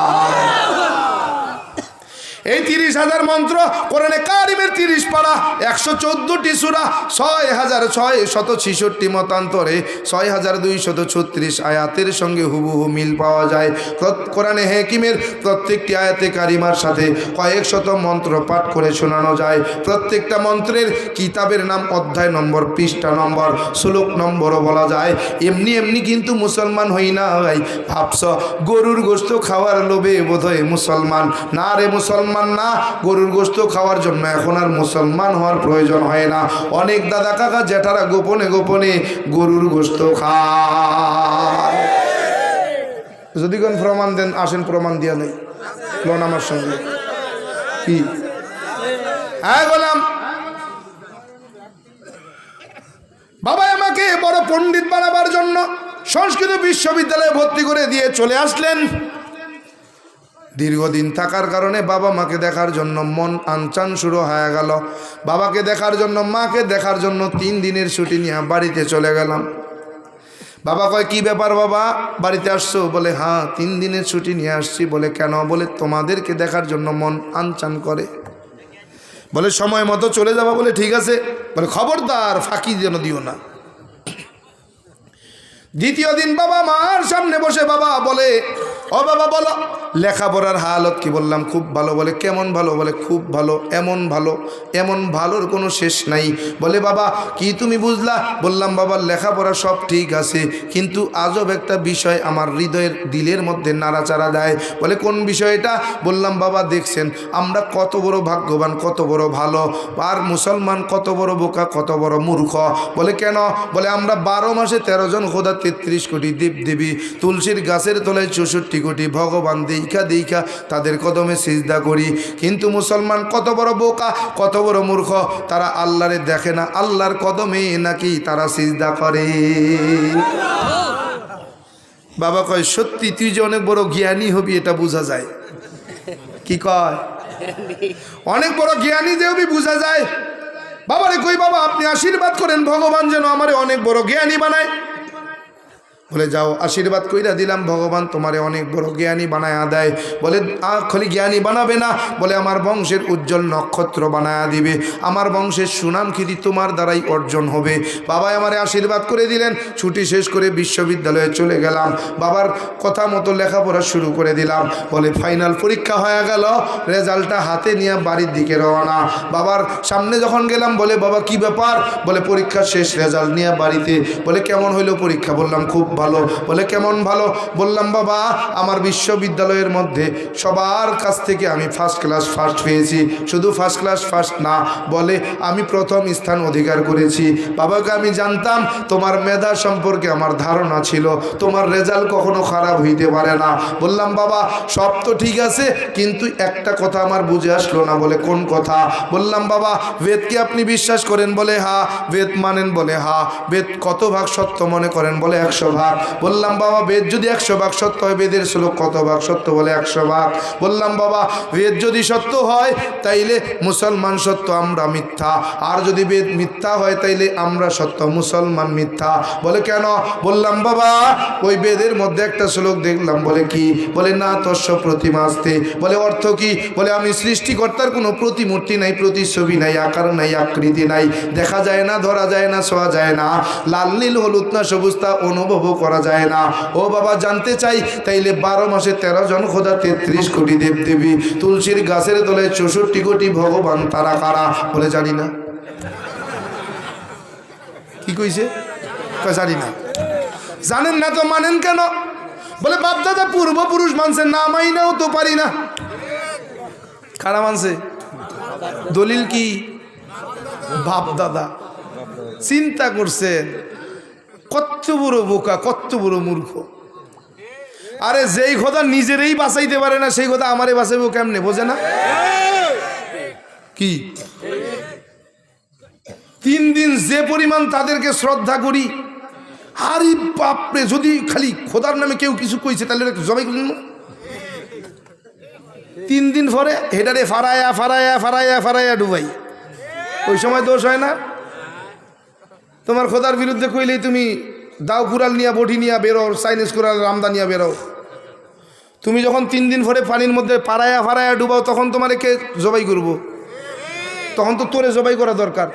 [SPEAKER 1] এই 30,000 মন্ত্র কোরআনে কারিমের 30 পারা, 114টি সূরা, 6,666 মতান্তরে 6,236 আয়াতের সঙ্গে হুবহু মিল পাওয়া যায়। কোরআনে হাকিমের প্রত্যেকটি আয়াতে কারিমার সাথে কয়েক শত মন্ত্র পাঠ করে শোনানো যায়। প্রত্যেকটা মন্ত্রের কিতাবের নাম, অধ্যায় নম্বর, পৃষ্ঠা নম্বর, শ্লোক নম্বরও বলা যায়। এমনি এমনি কিন্তু মুসলমান হই না ভাই। ভাবছ গরুর গোশত খাওয়ার লোভে বোধহয় মুসলমান? না রে মুসলমান না, গরুর গোশত খাওয়ার জন্য এখন আর মুসলমান হওয়ার প্রয়োজন হয় না। অনেক দাদা কাকা জেঠারা গোপনে গোপনে গরুর গোশত খায়। যদি কোন প্রমাণ দেন আসেন, প্রমাণ দিয়া নেই লোন আমার সঙ্গে। কি হ্যাঁ গোলাম, বাবা আমাকে বড় পণ্ডিত বানাবার জন্য সংস্কৃত বিশ্ববিদ্যালয়ে ভর্তি করে দিয়ে চলে আসলেন। দীর্ঘদিন থাকার কারণে বাবা মাকে দেখার জন্য মন আনচান শুরু হয়ে গেল। বাবাকে দেখার জন্য, মাকে দেখার জন্য 3 দিনের ছুটি নিয়ে বাড়িতে চলে গেলাম। বাবা কয় কি ব্যাপার বাবা, বাড়িতে আসছো? বলে হ্যাঁ 3 দিনের ছুটি নিয়ে আসছি। বলে কেন? বলে তোমাদেরকে দেখার জন্য মন আনচান করে। বলে সময় মতো চলে যাবা। বলে ঠিক আছে। বলে খবরদার ফাঁকি যেন দিও না। দ্বিতীয় দিন বাবা মার সামনে বসে বাবা বলে ও বাবা বলো লেখাপড়ার হালত কি? বললাম খুব ভালো। বলে কেমন ভালো? বলে খুব ভালো, এমন ভালো, এমন ভালোর কোনো শেষ নাই। বলে বাবা কি তুমি বুঝলা? বললাম বাবা লেখাপড়া সব ঠিক আছে, কিন্তু আজব একটা বিষয় আমার হৃদয়ের দিলের মধ্যে নাড়াচাড়া দেয়। বলে কোন বিষয়টা? বললাম বাবা দেখছেন আমরা কত বড় ভাগ্যবান, কত বড় ভালো, আর মুসলমান কত বড় বোকা, কত বড় মূর্খ। বলে কেন? বলে আমরা 12 মাসে 13 জন খোদা, 33 কোটি দেব দেবী, তুলসীর গাছের তলায় 64 কোটি ভগবান দেখা দেখা তাদের কদমে সিজদা করি, কিন্তু মুসলমান কত বড় বোকা, কত বড় মূর্খ, তারা আল্লাহরে দেখে না, আল্লাহর কদমে নাকি তারা সিজদা করে। বাবা কয় সত্যি তুই যে অনেক বড় জ্ঞানী হবি এটা বোঝা যায়। কি কয়? অনেক বড় জ্ঞানী যে হবি বোঝা যায়। বাবারে কই বাবা আপনি আশীর্বাদ করেন ভগবান যেন আমারে অনেক বড় জ্ঞানী বানায়। বলে যাও আশীর্বাদ কইরা দিলাম, ভগবান তোমারে অনেক বড় জ্ঞানী বানায়া দেয়। বলে খালি জ্ঞানী বানাবে না, বলে আমার বংশের উজ্জ্বল নক্ষত্র বানায়া দিবে, আমার বংশের সুনাম খ্যাতি তোমার দ্বারাই অর্জন হবে। বাবাই আমারে আশীর্বাদ করে দিলেন। ছুটি শেষ করে বিশ্ববিদ্যালয়ে চলে গেলাম। বাবার কথা মতো লেখাপড়া শুরু করে দিলাম। বলে ফাইনাল পরীক্ষা হয়ে গেল, রেজাল্টটা হাতে নিয়ে বাড়ির দিকে রওনা। বাবার সামনে যখন গেলাম বলে বাবা কি ব্যাপার? বলে পরীক্ষা শেষ, রেজাল্ট নিয়ে বাড়িতে। বলে কেমন হইলো পরীক্ষা? বললাম খুব ভালো। বলে কেমন ভালো? বললাম বাবা আমার বিশ্ববিদ্যালয়ের মধ্যে সবার কাছ থেকে আমি ফার্স্ট ক্লাস ফার্স্ট পেয়েছি, শুধু ফার্স্ট ক্লাস ফার্স্ট না, বলে আমি প্রথম স্থান অধিকার করেছি। বাবাকে আমি জানতাম তোমার মেধা সম্পর্কে আমার ধারণা ছিল, তোমার রেজাল্ট কখনো খারাপ হইতে পারে না। বললাম বাবা সব তো ঠিক আছে, কিন্তু একটা কথা আমার বুঝে আসলো না। বলে কোন কথা? বললাম বাবা বেদকে আপনি বিশ্বাস করেন? বলে হ্যাঁ। বেদ মানেন? বলে হ্যাঁ। বেদ কত ভাগ সত্য মনে করেন? বলে 100 ভাগ। বললাম বাবা বেদ যদি 100 ভাগ সত্য হয়, বেদের শ্লোক কত ভাগ সত্য? বলে 100 ভাগ। বললাম বাবা বেদ যদি সত্য হয় তাইলে মুসলমান সত্য, আমরা মিথ্যা, আর যদি বেদ মিথ্যা হয় তাইলে আমরা সত্য, মুসলমান মিথ্যা। বলে কেন? বললাম বাবা ওই বেদের মধ্যে একটা শ্লোক দেখলাম। বলে কি? বলে না তস্য প্রতিমাস্তে। বলে অর্থ কি? বলে আমি সৃষ্টিকর্তার কোনো প্রতিমূর্তি নাই, প্রতিছবি নাই, আকার নাই, আকৃতি নাই, দেখা যায় না, ধরা যায় না, ছোঁয়া যায় না, লাল নীল হলুদ না সবুজ তা অনুভবও করা যায় না। ও বাবা জানতে চাই তাইলে 12 মাসে 13 জন খোদা, 33 কোটি দেব দেবী, তুলসীর গাছের তলায় 64 কোটি ভগবান, তারা কারা? বলে জানি না। কি কইছে? জানি না। জানেন না তো মানেন কেন? বলে বাপ দাদা পূর্বপুরুষ মানছে, না মাইনাও তো পারি না। কারা মানছে? দলিল কি? বাপ দাদা। চিন্তা করছেন কত বড় বোকা, কত বড় মূর্খ। আরে যেই খোদা নিজেরই বাঁচাইতে পারে না সেই খোদা আমারে বাঁচাইবো কেমনে? বোঝে না কি? 3 দিন যে পরিমাণ তাদেরকে শ্রদ্ধা করি, আরে বাপরে যদি খালি খোদার নামে কেউ কিছু কইছে তাহলে জবাই করেন না। 3 দিন পরে হেডারে ফারায়া ফারায়া ফারায়া ফারায়া ডুবাই। ওই সময় দোষ হয় না? তোমার খোদার বিরুদ্ধে কইলেই তুমি দাও কুড়াল নিয়ে, বটি নিয়ে বেরো, চাইনিজ কুড়াল রামদা নিয়ে বেরো। তুমি যখন 3 দিন পরে পানির মধ্যে ফারায়া ফারায়া ডুবাও তখন তোমারে কে জবাই করবো? তখন তো তোরে জবাই করা দরকার।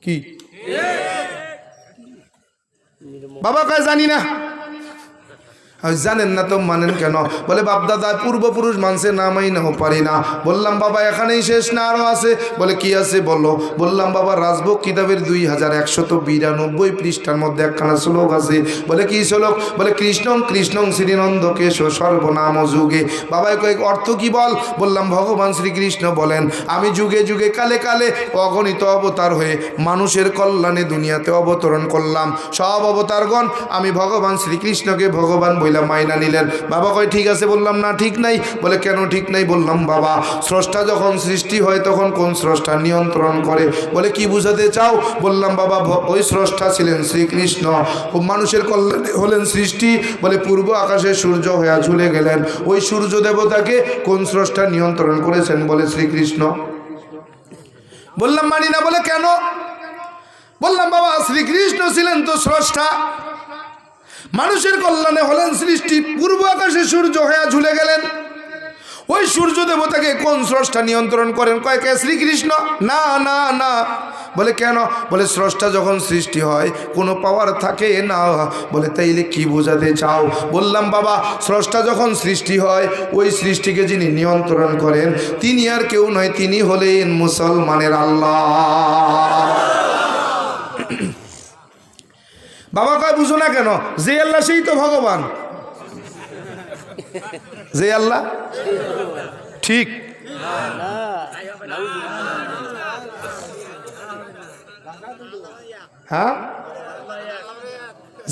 [SPEAKER 1] কি বাবা কয় জানি না। জানেন না তো মানেন কেন? বলে বাপদাদা পূর্বপুরুষ মানছে, না মাইনাও পারি না। বললাম বাবা এখানেই শেষ না আরও আছে? বলে কি আছে বলো। বললাম বাবা রাজভোগ কিতাবের 2192 পৃষ্ঠার মধ্যে একখানা শ্লোক আছে। বলে কি শ্লোক? বলে কৃষ্ণং কৃষ্ণং শ্রীনন্দ কেশ সর্বনাম যুগে। বাবাই কয়েক অর্থ কি বল? বললাম ভগবান শ্রীকৃষ্ণ বলেন আমি যুগে যুগে কালে কালে অগণিত অবতার হয়ে মানুষের কল্যাণে দুনিয়াতে অবতরণ করলাম। সব অবতারগণ আমি ভগবান শ্রীকৃষ্ণকে ভগবান বইলা মাইনা নিলেন। বাবা কয় ঠিক আছে। বললাম না ঠিক নাই। বলে কেন ঠিক নাই? বললাম বাবা স্রষ্টা যখন সৃষ্টি হয় তখন কোন স্রষ্টা নিয়ন্ত্রণ করে? বলে কি বুঝাতে চাও? বললাম বাবা ওই স্রষ্টা ছিলেন শ্রীকৃষ্ণ, ও মানুষের কল্যাণে হলেন সৃষ্টি। বলে পূর্ব আকাশে সূর্য হয়ে ঝুলে গেলেন, ওই সূর্য দেবতাকে কোন স্রষ্টা নিয়ন্ত্রণ করেছেন? বলে শ্রীকৃষ্ণ। বললাম মানি না। বলে কেন? বললাম বাবা শ্রীকৃষ্ণ ছিলেন তো স্রষ্টা, মানুষের কল্যাণে হলেন সৃষ্টি, পূর্ব আকাশে সূর্য হয়ে ঝুলে গেলেন, ওই সূর্য দেবতাকে কোন স্রষ্টা নিয়ন্ত্রণ করেন? কয় কে? শ্রীকৃষ্ণ। না না না। বলে কেন? বলে স্রষ্টা যখন সৃষ্টি হয় কোনো পাওয়ার থাকে না। বলে তাইলে কি বোঝাতে চাও? বললাম বাবা স্রষ্টা যখন সৃষ্টি হয় ওই সৃষ্টিকে যিনি নিয়ন্ত্রণ করেন তিনি আর কেউ নয়, তিনি হলেন মুসলমানের আল্লাহ। বাবা কয় বুঝো না কেন? যে আল্লাহ সেই তো ভগবান। যে আল্লাহ ঠিক। হ্যাঁ,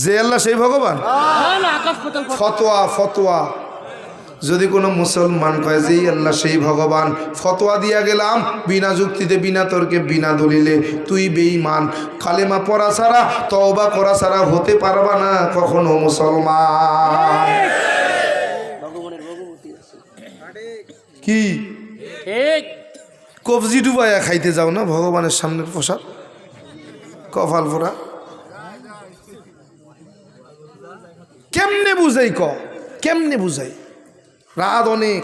[SPEAKER 1] যে আল্লাহ সেই ভগবান। ফতোয়া ফতোয়া যদি কোনো মুসলমান কয় যে আল্লাহ সেই ভগবান, ফতোয়া দিয়া গেলাম বিনা যুক্তিতে, বিনা তর্কে, বিনা দলিলে, তুই বেঈমান। কালেমা পড়া ছাড়া, তওবা করা ছাড়া হতে পারবা না কখনো মুসলমান। কি কবজি ডুবাইয়া খাইতে যাও না ভগবানের সামনের প্রসাদ? কপাল ফোরা কেমনে বুঝাই? কেমনে বুঝাই? রাত অনেক,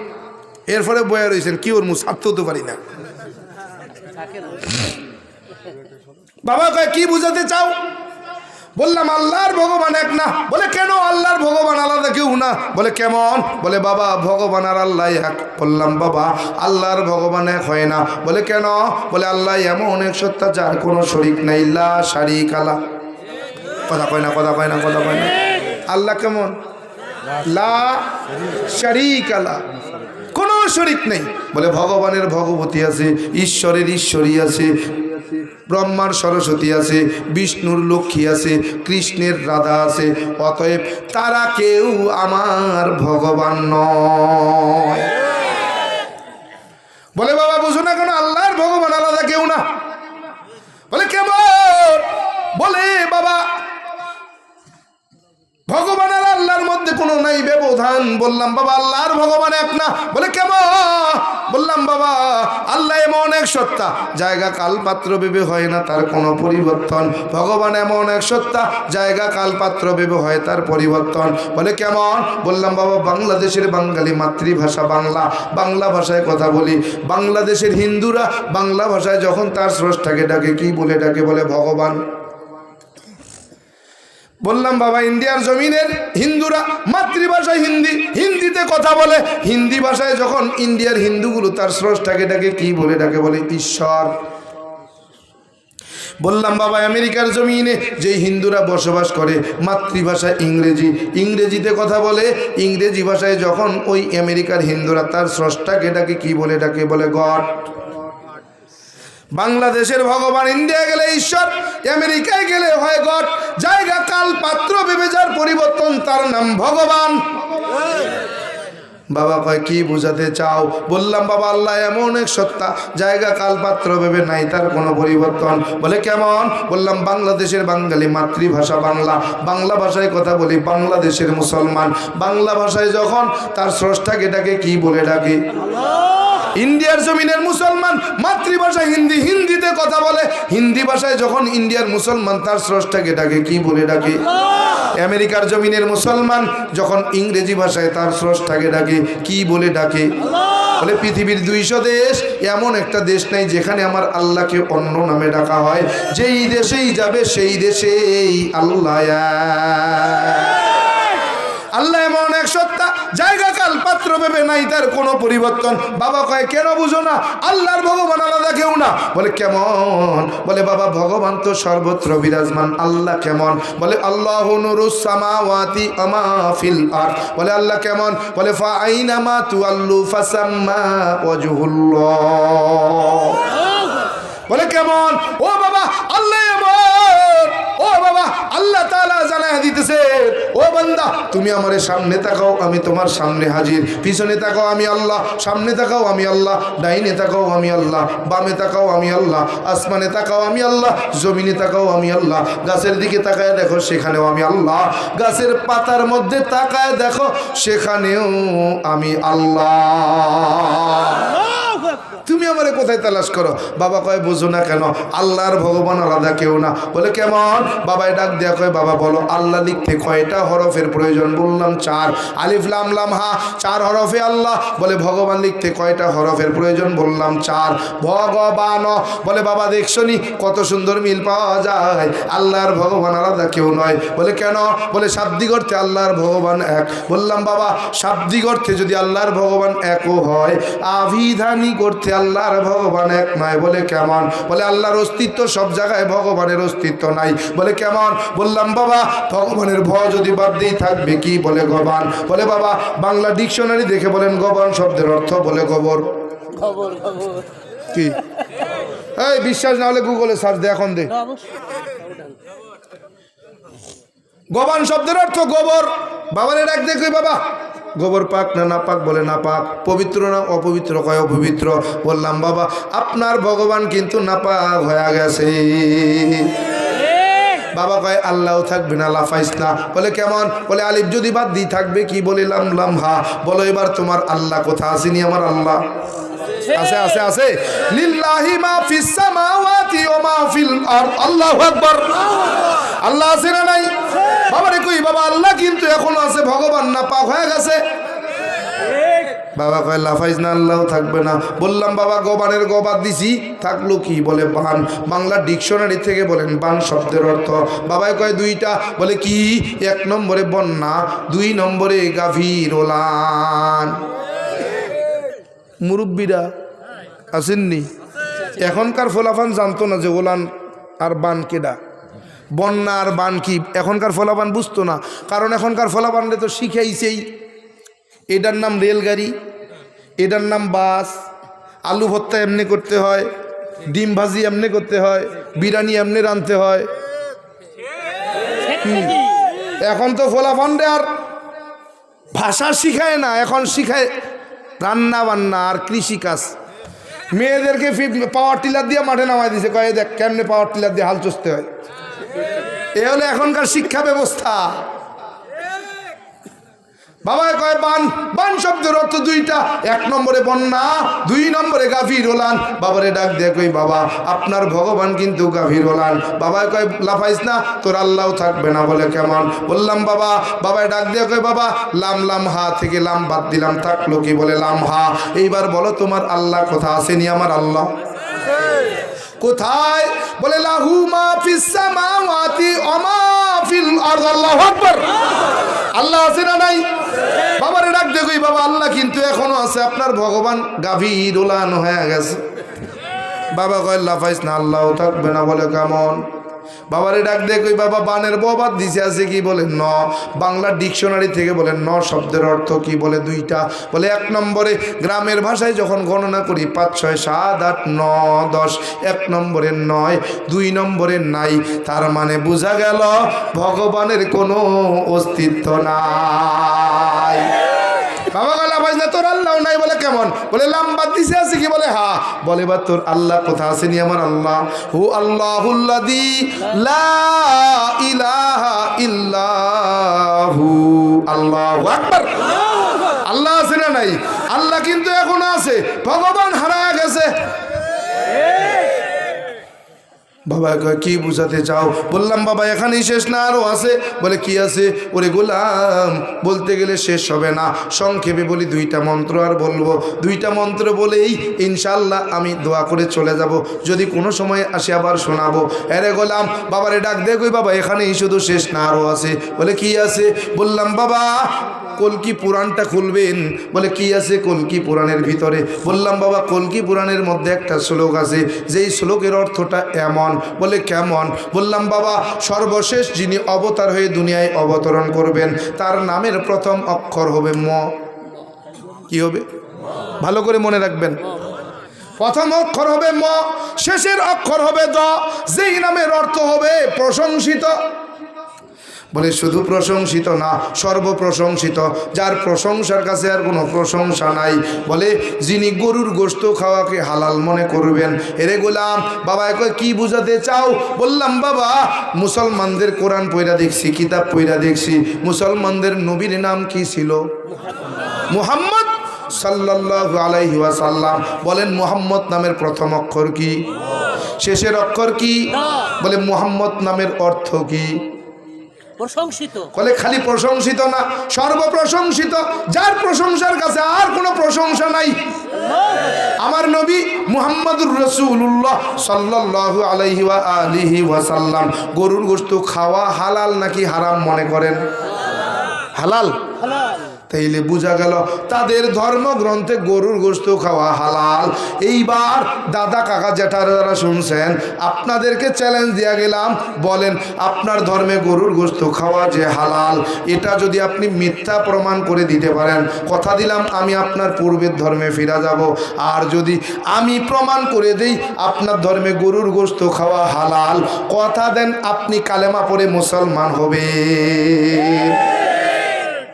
[SPEAKER 1] এরপরে বয়া রয়েছেন কি ওর মুখ ছাড়তেও তো পারি না। বাবা কয় কি বুঝাতে চাও? বললাম আল্লাহর ভগবান এক না। বলে কেন? আল্লাহর ভগবান আলাদা কেউ না। বলে কেমন? বলে বাবা ভগবান আর আল্লাহ এক। বললাম বাবা আল্লাহর ভগবান এক হয় না। বলে কেন? বলে আল্লাহ এমন এক সত্তা যার কোনো শরীক নাই, লা শারিকা লা। কথা কয় না, কথা কয় না, কথা কয় না। আল্লাহ কেমন? লা শারিকা লা, কোনো শরীক নেই। বলে ভগবানের ভগবতী আছে, ঈশ্বরের ঈশ্বরী আছে, ব্রহ্মার সরস্বতী আছে, বিষ্ণুর লক্ষ্মী আছে, কৃষ্ণের রাধা আছে, অতএব তারা কেউ আমার ভগবান নয়। বলে বাবা বুঝো না কেন? আল্লাহর ভগবান আলাদা কেউ না। বলে কেমন? বলে বাবা ভগবান আর আল্লাহর মধ্যে কোনো নাই ব্যবধান। বললাম বাবা আল্লাহর ভগবান এক না। বলে কেমন? বললাম বাবা আল্লাহ এমন এক সত্তা জায়গা কাল পাত্র ভেবে হয় না তার কোনো পরিবর্তন। ভগবান এমন এক সত্তা জায়গা কাল পাত্র ভেবে হয় তার পরিবর্তন। বলে কেমন? বললাম বাবা বাংলাদেশের বাঙালি মাতৃভাষা বাংলা, বাংলা ভাষায় কথা বলি। বাংলাদেশের হিন্দুরা বাংলা ভাষায় যখন তার স্রষ্টাকে ডাকে কি বলে ডাকে? বলে ভগবান। বললাম বাবা ইন্ডিয়ার জমিনের হিন্দুরা মাতৃভাষা হিন্দি, হিন্দিতে কথা বলে। হিন্দি ভাষায় যখন ইন্ডিয়ার হিন্দুগুলো তার স্রষ্টাকে ডাকে কি বলে ডাকে? বলে ঈশ্বর। বললাম বাবা আমেরিকার জমিনে যে হিন্দুরা বসবাস করে মাতৃভাষা ইংরেজি, ইংরেজিতে কথা বলে। ইংরেজি ভাষায় যখন ওই আমেরিকার হিন্দুরা তার স্রষ্টাকে ডাকে কি বলে ডাকে? বলে গড। বাংলাদেশের ভগবান ইন্ডিয়া গেলে ঈশ্বর, আমেরিকায় গেলে হয় গড। জায়গা কাল পাত্র ভেবে যার পরিবর্তন তার নাম ভগবান। বাবা কয় কি বুঝাতে চাও? বললাম বাবা আল্লাহ এমন এক সত্তা জায়গা কাল পাত্র ভেবে নাই তার কোনো পরিবর্তন। বলে কেমন? বললাম বাংলাদেশের বাঙালি মাতৃভাষা বাংলা, বাংলা ভাষায় কথা বলি। বাংলাদেশের মুসলমান বাংলা ভাষায় যখন তার স্রষ্টাকে ডাকে কি বলে ডাকে? ইন্ডিয়ার জমিনের মুসলমান মাতৃভাষা হিন্দি, হিন্দিতে কথা বলে। হিন্দি ভাষায় যখন ইন্ডিয়ার মুসলমান তার স্রষ্টাকে ডাকে কি বলে ডাকে? আমেরিকার জমিনের মুসলমান যখন ইংরেজি ভাষায় তার স্রষ্টাকে ডাকে কি বলে ডাকে? বলে পৃথিবীর 200 দেশ, এমন একটা দেশ নাই যেখানে আমার আল্লাহকে অন্য নামে ডাকা হয়। যেই দেশেই যাবে সেই দেশেই আল্লাহ। আল্লাহ এমন এক সত্তা জায়গা কাল পাত্র ভেবে নাই তার কোনো পরিবর্তন। বাবা কয় কেন বুঝো না? আল্লাহর ভগবান আলাদা কেউ না। বলে কেমন? বলে বাবা ভগবান তো সর্বত্র বিরাজমান। আল্লাহ কেমন? বলে আল্লাহু নূরুস সামাওয়াতি ওয়া মা ফিল আরদ। বলে আল্লাহ কেমন? বলে ফা আইনামা তুআল্লু ফাসাম্মা ওয়াজহুল্লাহ। বলে কেমন? ও বাবা আল্লাহ এমন। ও বাবা আল্লাহ তাআলা জানায় দিতেছে, ও বান্দা তুমি আমার সামনে তাকাও, আমি তোমার সামনে হাজির। পিছনে তাকাও আমি আল্লাহ, সামনে তাকাও আমি আল্লাহ, ডাইনে তাকাও আমি আল্লাহ, বামে তাকাও আমি আল্লাহ, আসমানে তাকাও আমি আল্লাহ, জমিনে তাকাও আমি আল্লাহ। গাছের দিকে তাকায় দেখো সেখানেও আমি আল্লাহ, গাছের পাতার মধ্যে তাকায় দেখো সেখানেও আমি আল্লাহ। তুমি আমারে কোথায় তালাশ করো? বাবা কয় বুঝো না কেন? আল্লাহর ভগবান আলাদা কেউ না। বলে কেমন? বাবাই ডাক দেয়া কয় বাবা বলো আল্লাহ লিখতে কয়টা হরফের প্রয়োজন? বললাম 4। আলিফ লাম লাম হা 4 হরফে আল্লাহ। বলে ভগবান লিখতে কয়টা হরফের প্রয়োজন? বললাম 4। ভগবান। বলে বাবা দেখছো নি কত সুন্দর মিল পাওয়া যায়, আল্লাহর ভগবান আলাদা কেউ নয়। বলে কেন? বলে শাব্দিক অর্থে আল্লাহর ভগবান এক। বললাম বাবা শাব্দিক অর্থে যদি আল্লাহর ভগবান একও হয়, আবিধানিক অর্থে আল্লাহর ভগবান এক নয়। বলে কেমন? বলে আল্লাহর অস্তিত্ব সব জায়গায়, ভগবানের অস্তিত্ব নাই। বলে কেমন? বললাম বাবা ভগবানের ভ যদি বাদ দিয়ে থাকবে কি? বলে গবান। বলে বাবা বাংলা ডিকশনারি দেখে বলেন গবান শব্দের অর্থ। বলে গোবর। কি এই বিশ্বাস না হলে গুগলে সার্চ দে, এখন দে। গবান শব্দের অর্থ গোবর। বাবার ডাক দেখো বাবা গোবর পাক না না পাক? বলে না পাক। পবিত্র না অপবিত্র? কয় অপবিত্র। বললাম বাবা আপনার ভগবান কিন্তু নাপাক হয়ে গেছে। বাবা কয় আল্লাহও থাকবে না, লাফাইস না। বলে কেমন? বলে আলিফ যদি বাদ দিয়ে থাকবে কি? বলে লাম লাম হা। বলো এবার তোমার আল্লাহ কোথা? আসেনি আমার আল্লাহ? আছে আছে আছে। লিল্লাহি মা ফিস সামাওয়াতি ওয়া মা ফিল আরদ। আল্লাহু আকবার। আল্লাহ আছে না নাই? বাবারে কই বাবা আল্লাহ কিন্তু এখনো আছে, ভগবান না পাক হয়ে গেছে। বাবা কয় লাফাইজ না, আল্লাহও থাকবে না। বললাম বাবা গবানের গবাদ দিছি, থাকলো কি? বলে বান। বাংলা ডিকশনারি থেকে বলেন বান শব্দের অর্থ। বাবাই কয় 2টা। বলে কি? 1 নম্বরে বন্যা, 2 নম্বরে গাভীর ওলান। মুরব্বীরা আসেননি? এখনকার ফলাফান জানতো না যে ওলান আর বান কেডা, বন্যা আর বান কি। এখনকার ফলাফান বুঝতো না, কারণ এখনকার ফলাফানরে তো শিখাইছেই। এটার নাম রেলগাড়ি, এটার নাম বাস, আলু ভর্তা এমনি করতে হয়, ডিম ভাজি এমনি করতে হয়, বিরিয়ানি এমনি রাঁধতে হয়। এখন তো ফলাফানরে আর ভাষা শিখায় না, এখন শিখায় রান্না বান্না আর কৃষিকাজ। মেয়েদেরকে পাওয়ার টিলার দিয়ে মাঠে নামাই দিছে, কয়ে দেখ কেমনে পাওয়ার টিলার দিয়ে হাল চষতে হয়। এ হলো এখনকার শিক্ষা ব্যবস্থা। বাবা কয় বান। বান শব্দের অর্থ 2টা। 1 নম্বরে বন্যা, 2 নম্বরে গাভীর ওলান। বাবারে ডাক দিয়ে কই বাবা আপনার ভগবান কিন্তু গাভীর ওলান। বাবা কয় লাফাইস না, তোর আল্লাহও থাকবে না। বলে কেমন? বললাম বাবা বাবায় ডাক দিয়ে কই বাবা লাম লাম হা থেকে লাম বাদ দিলাম, থাকলো কি? বলে লাম হা। এইবার বলো তোমার আল্লাহ কোথা? আসেনি আমার আল্লাহ? কোথায়? বলে লাহু মা ফিস সামাওয়াতি ওয়া মা ফিল আরদ। আল্লাহু আকবার। আল্লাহ আছে না নাই? বাবারে ডাক দেখো বাবা আল্লাহ কিন্তু এখনো আছে, আপনার ভগবান গাভীর ওলান হয়ে গেছে। বাবা কয় লাফাইস না, আল্লাহও থাকবে না। বলে কেমন? বাবারে ডাক দেখো বাবা বানের ববাদ দিছে আছে কি? বলে ন। বাংলা ডিকশনারি থেকে বলেন ন শব্দের অর্থ কি? বলে 2টা। বলে 1 নম্বরে গ্রামের ভাষায় যখন গণনা করি 5 6 7 8 9 10, 1 নম্বরে 9, 2 নম্বরে নাই। তার মানে বোঝা গেল ভগবানের কোনো অস্তিত্ব নাই। বাবা গলা ভাই না তোর আল্লাহ নাই। বলে কেমন? বলে লাম্বা দিছে আছে কি? বলে হ্যাঁ। বলে বা তোর আল্লাহ কোথা? আসেনি আমার আল্লাহ? হু আল্লাহুল্লাযী লা ইলাহা ইল্লাহু। আল্লাহু আকবার। আল্লাহ আছে না নাই? আল্লাহ কিন্তু এখনো আছে, ভগবান হারায় গেছে। বাবা কয় কি বুঝাতে চাও? বললাম বাবা এখানেই শেষ না, আরও আছে। বলে কি আছে? ওরে গোলাম বলতে গেলে শেষ হবে না, সংক্ষেপে বলি 2টা মন্ত্র আর বলবো। 2টা মন্ত্র বলেই ইনশাল্লাহ আমি দোয়া করে চলে যাব, যদি কোনো সময় আসে আবার শোনাবো। আরে গোলাম বাবারে ডাক দে কই বাবা এখানেই শুধু শেষ না, আরও আছে। বলে কি আছে? বললাম বাবা কলকি পুরাণটা খুলবেন। বলে কি আছে কলকি পুরাণের ভিতরে? বললাম বাবা কলকি পুরাণের মধ্যে একটা শ্লোক আছে, যেই শ্লোকের অর্থটা এমন। বলে কেমন? বললাম বাবা সর্বশেষ যিনি অবতার হয়ে দুনিয়ায় অবতরণ করবেন তার নামের প্রথম অক্ষর হবে ম। কি হবে? ভালো করে মনে রাখবেন। প্রথম অক্ষর হবে ম, শেষের অক্ষর হবে দ, যেই নামের অর্থ হবে প্রশংসিত। বলে শুধু প্রশংসিত না, সর্বপ্রশংসিত, যার প্রশংসার কাছে আর কোনো প্রশংসা নাই। বলে যিনি গরুর গোশত খাওয়াকে হালাল মনে করবেন। এরে গোলাম, বাবা কয় কি বুঝাতে চাও? বললাম বাবা মুসলমানদের কোরআন পড়া দেখছি, কিতাব পড়া দেখছি, মুসলমানদের নবীর নাম কি ছিল? মুহাম্মদ সাল্লাল্লাহু আলাইহি ওয়াসাল্লাম। বলেন মুহাম্মদ নামের প্রথম অক্ষর কি? শেষের অক্ষর কি? বলে মুহাম্মদ নামের অর্থ কি?
[SPEAKER 2] প্রশংসিত।
[SPEAKER 1] বলে খালি প্রশংসিত না, সর্বপ্রশংসিত, যার প্রশংসার কাছে আর কোনো প্রশংসা নাই। আমার নবী মুহাম্মদুর রাসূলুল্লাহ সাল্লাল্লাহু আলাইহি ওয়া আলিহি ওয়াসাল্লাম গরুর গোশত খাওয়া হালাল নাকি হারাম মনে করেন? হালাল। তাইলে বোঝা গেল তাদের ধর্মগ্রন্থে গরুর গোশত খাওয়া হালাল। এইবার দাদা কাকা জ্যাঠারা যারা শুনছেন, আপনাদেরকে চ্যালেঞ্জ দেয়া গেলাম, বলেন আপনার ধর্মে গরুর গোশত খাওয়া যে হালাল, এটা যদি আপনি মিথ্যা প্রমাণ করে দিতে পারেন, কথা দিলাম আমি আপনার পূর্বের ধর্মে ফিরে যাব। আর যদি আমি প্রমাণ করে দেই আপনার ধর্মে গরুর গোশত খাওয়া হালাল, কথা দেন আপনি কালেমা পড়ে মুসলমান হবে।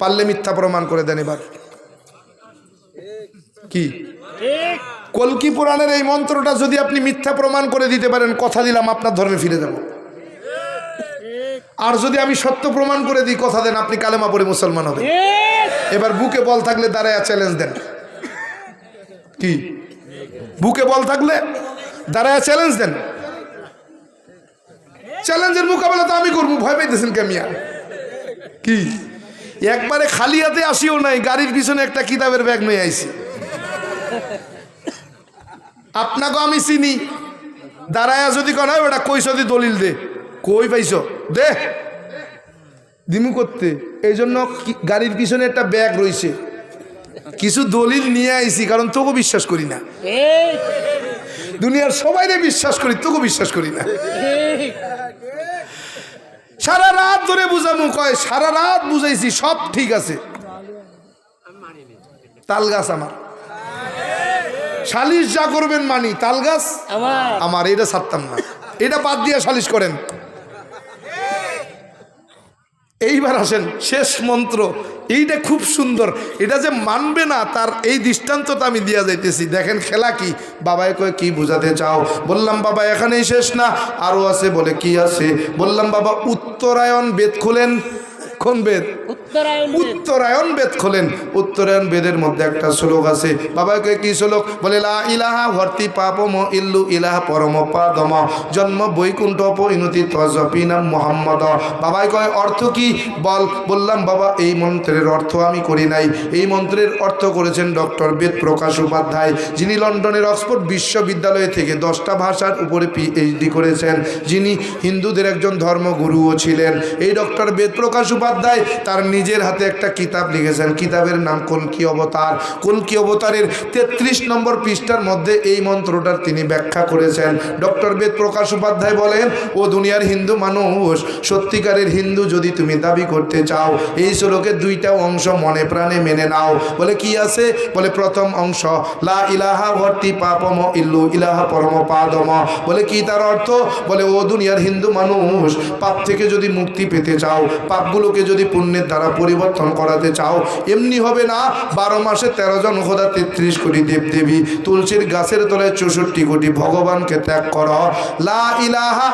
[SPEAKER 1] পারলে মিথ্যা প্রমাণ করে দেন। এবার কি কলকি পুরাণের এই মন্ত্রটা যদি আপনি মিথ্যা প্রমাণ করে দিতে পারেন, কথা দিলাম আপনার ধর্মে ফিরে যাব। আর যদি আমি সত্য প্রমাণ করে দিই, কথা দেন আপনি কালেমা পড়ে মুসলমান হবে। এবার বুকে বল থাকলে দাঁড়ায় চ্যালেঞ্জ দেন। কি বুকে বল থাকলে দাঁড়ায় চ্যালেঞ্জ দেন। চ্যালেঞ্জের মোকাবেলা তো আমি করবো, ভয় পাইতেছেন কেমিয়া? কি একবারে খালি হাতে আসিও নাই, গাড়ির পিছনে একটা কিতাবের ব্যাগ নিয়ে আইছি। আপনাকে আমি চিনি, দাঁড়ায়া যদি কোন হয় ওটা কইস দি দলিল দে, কই পাইছ দে দিমু করতে। এই জন্য গাড়ির পিছনে একটা ব্যাগ রয়েছে, কিছু দলিল নিয়ে আইছি, কারণ তোকে বিশ্বাস করি না। দুনিয়ার সবাইরে বিশ্বাস করি, তোকে বিশ্বাস করি না। সারা রাত ধরে বুঝামু, কয় সারা রাত বুঝাইছি, সব ঠিক আছে। তাল গাছ আমার, সালিশ যা করবেন মানি, তাল গাছ আমার, এটা ছাড়তাম না, এটা বাদ দিয়ে সালিশ করেন। এইবার আসেন শেষ মন্ত্র, এইটা খুব সুন্দর, এটা যে মানবে না তার এই দৃষ্টান্তটা আমি দিয়া যাইতেছি। দেখেন খেলা কি। বাবাই কয় কি বুঝাতে চাও? বললাম বাবা এখানেই শেষ না, আরো আছে। বলে কি আছে? বললাম বাবা উত্তরায়ণ বেদ খোলেন। কোন বেদ? উত্তরায়ণ বেদ খোলেন। উত্তরায়ণ বেদের মধ্যে একটা শ্লোক আছে। বাবা কয় কি শ্লোক? বলে লা ইলাহা ভর্তি পাপম ইল্লু ইলাহা পরম পাদম জন্ম বৈকুণ্ঠ পরিণতি তজপি নাম মোহাম্মদ। বাবাই কয় অর্থ কি? বললাম বাবা এই মন্ত্রের অর্থ আমি করি নাই, এই মন্ত্রের অর্থ করেছেন ডক্টর বেদ প্রকাশ উপাধ্যায়, যিনি লন্ডনের অক্সফোর্ড বিশ্ববিদ্যালয় থেকে 10টা ভাষার উপরে PhD করেছেন, যিনি হিন্দুদের একজন ধর্মগুরুও ছিলেন। এই ডক্টর বেদ প্রকাশ উপাধ্যায় তার নিজের হাতে একটা কিতাব লিখেছেন, কিতাবের নাম কল্কি অবতার। কল্কি অবতারের 33 নম্বর পৃষ্ঠার মধ্যে এই মন্ত্রটার তিনি ব্যাখ্যা করেছেন। ডক্টর বেদ প্রকাশ উপাধ্যায় বলেন, ও দুনিয়ার হিন্দু মানুষ, সত্যিকারের হিন্দু যদি তুমি দাবি করতে চাও, এই শ্লোকের 2টা অংশ মনে প্রাণে মেনে নাও। বলে কি আছে? বলে প্রথম অংশ লা ইলাহা ভর্তি পাপম ইল্লু ইলাহা পরম পাদম। বলে কি তার অর্থ? বলে ও দুনিয়ার হিন্দু মানুষ, পাপ থেকে যদি মুক্তি পেতে চাও, পাপগুলোকে যদি পুণ্যের দ্বারা পরিবর্তন করাতে চাও, এমনি হবে না। 12 মাসে 13 জন খোদা, 33 কোটি দেবদেবী, তুলসীর গাছের তলায় 64 কোটি ভগবানকে ত্যাগ কর। লা ইলাহা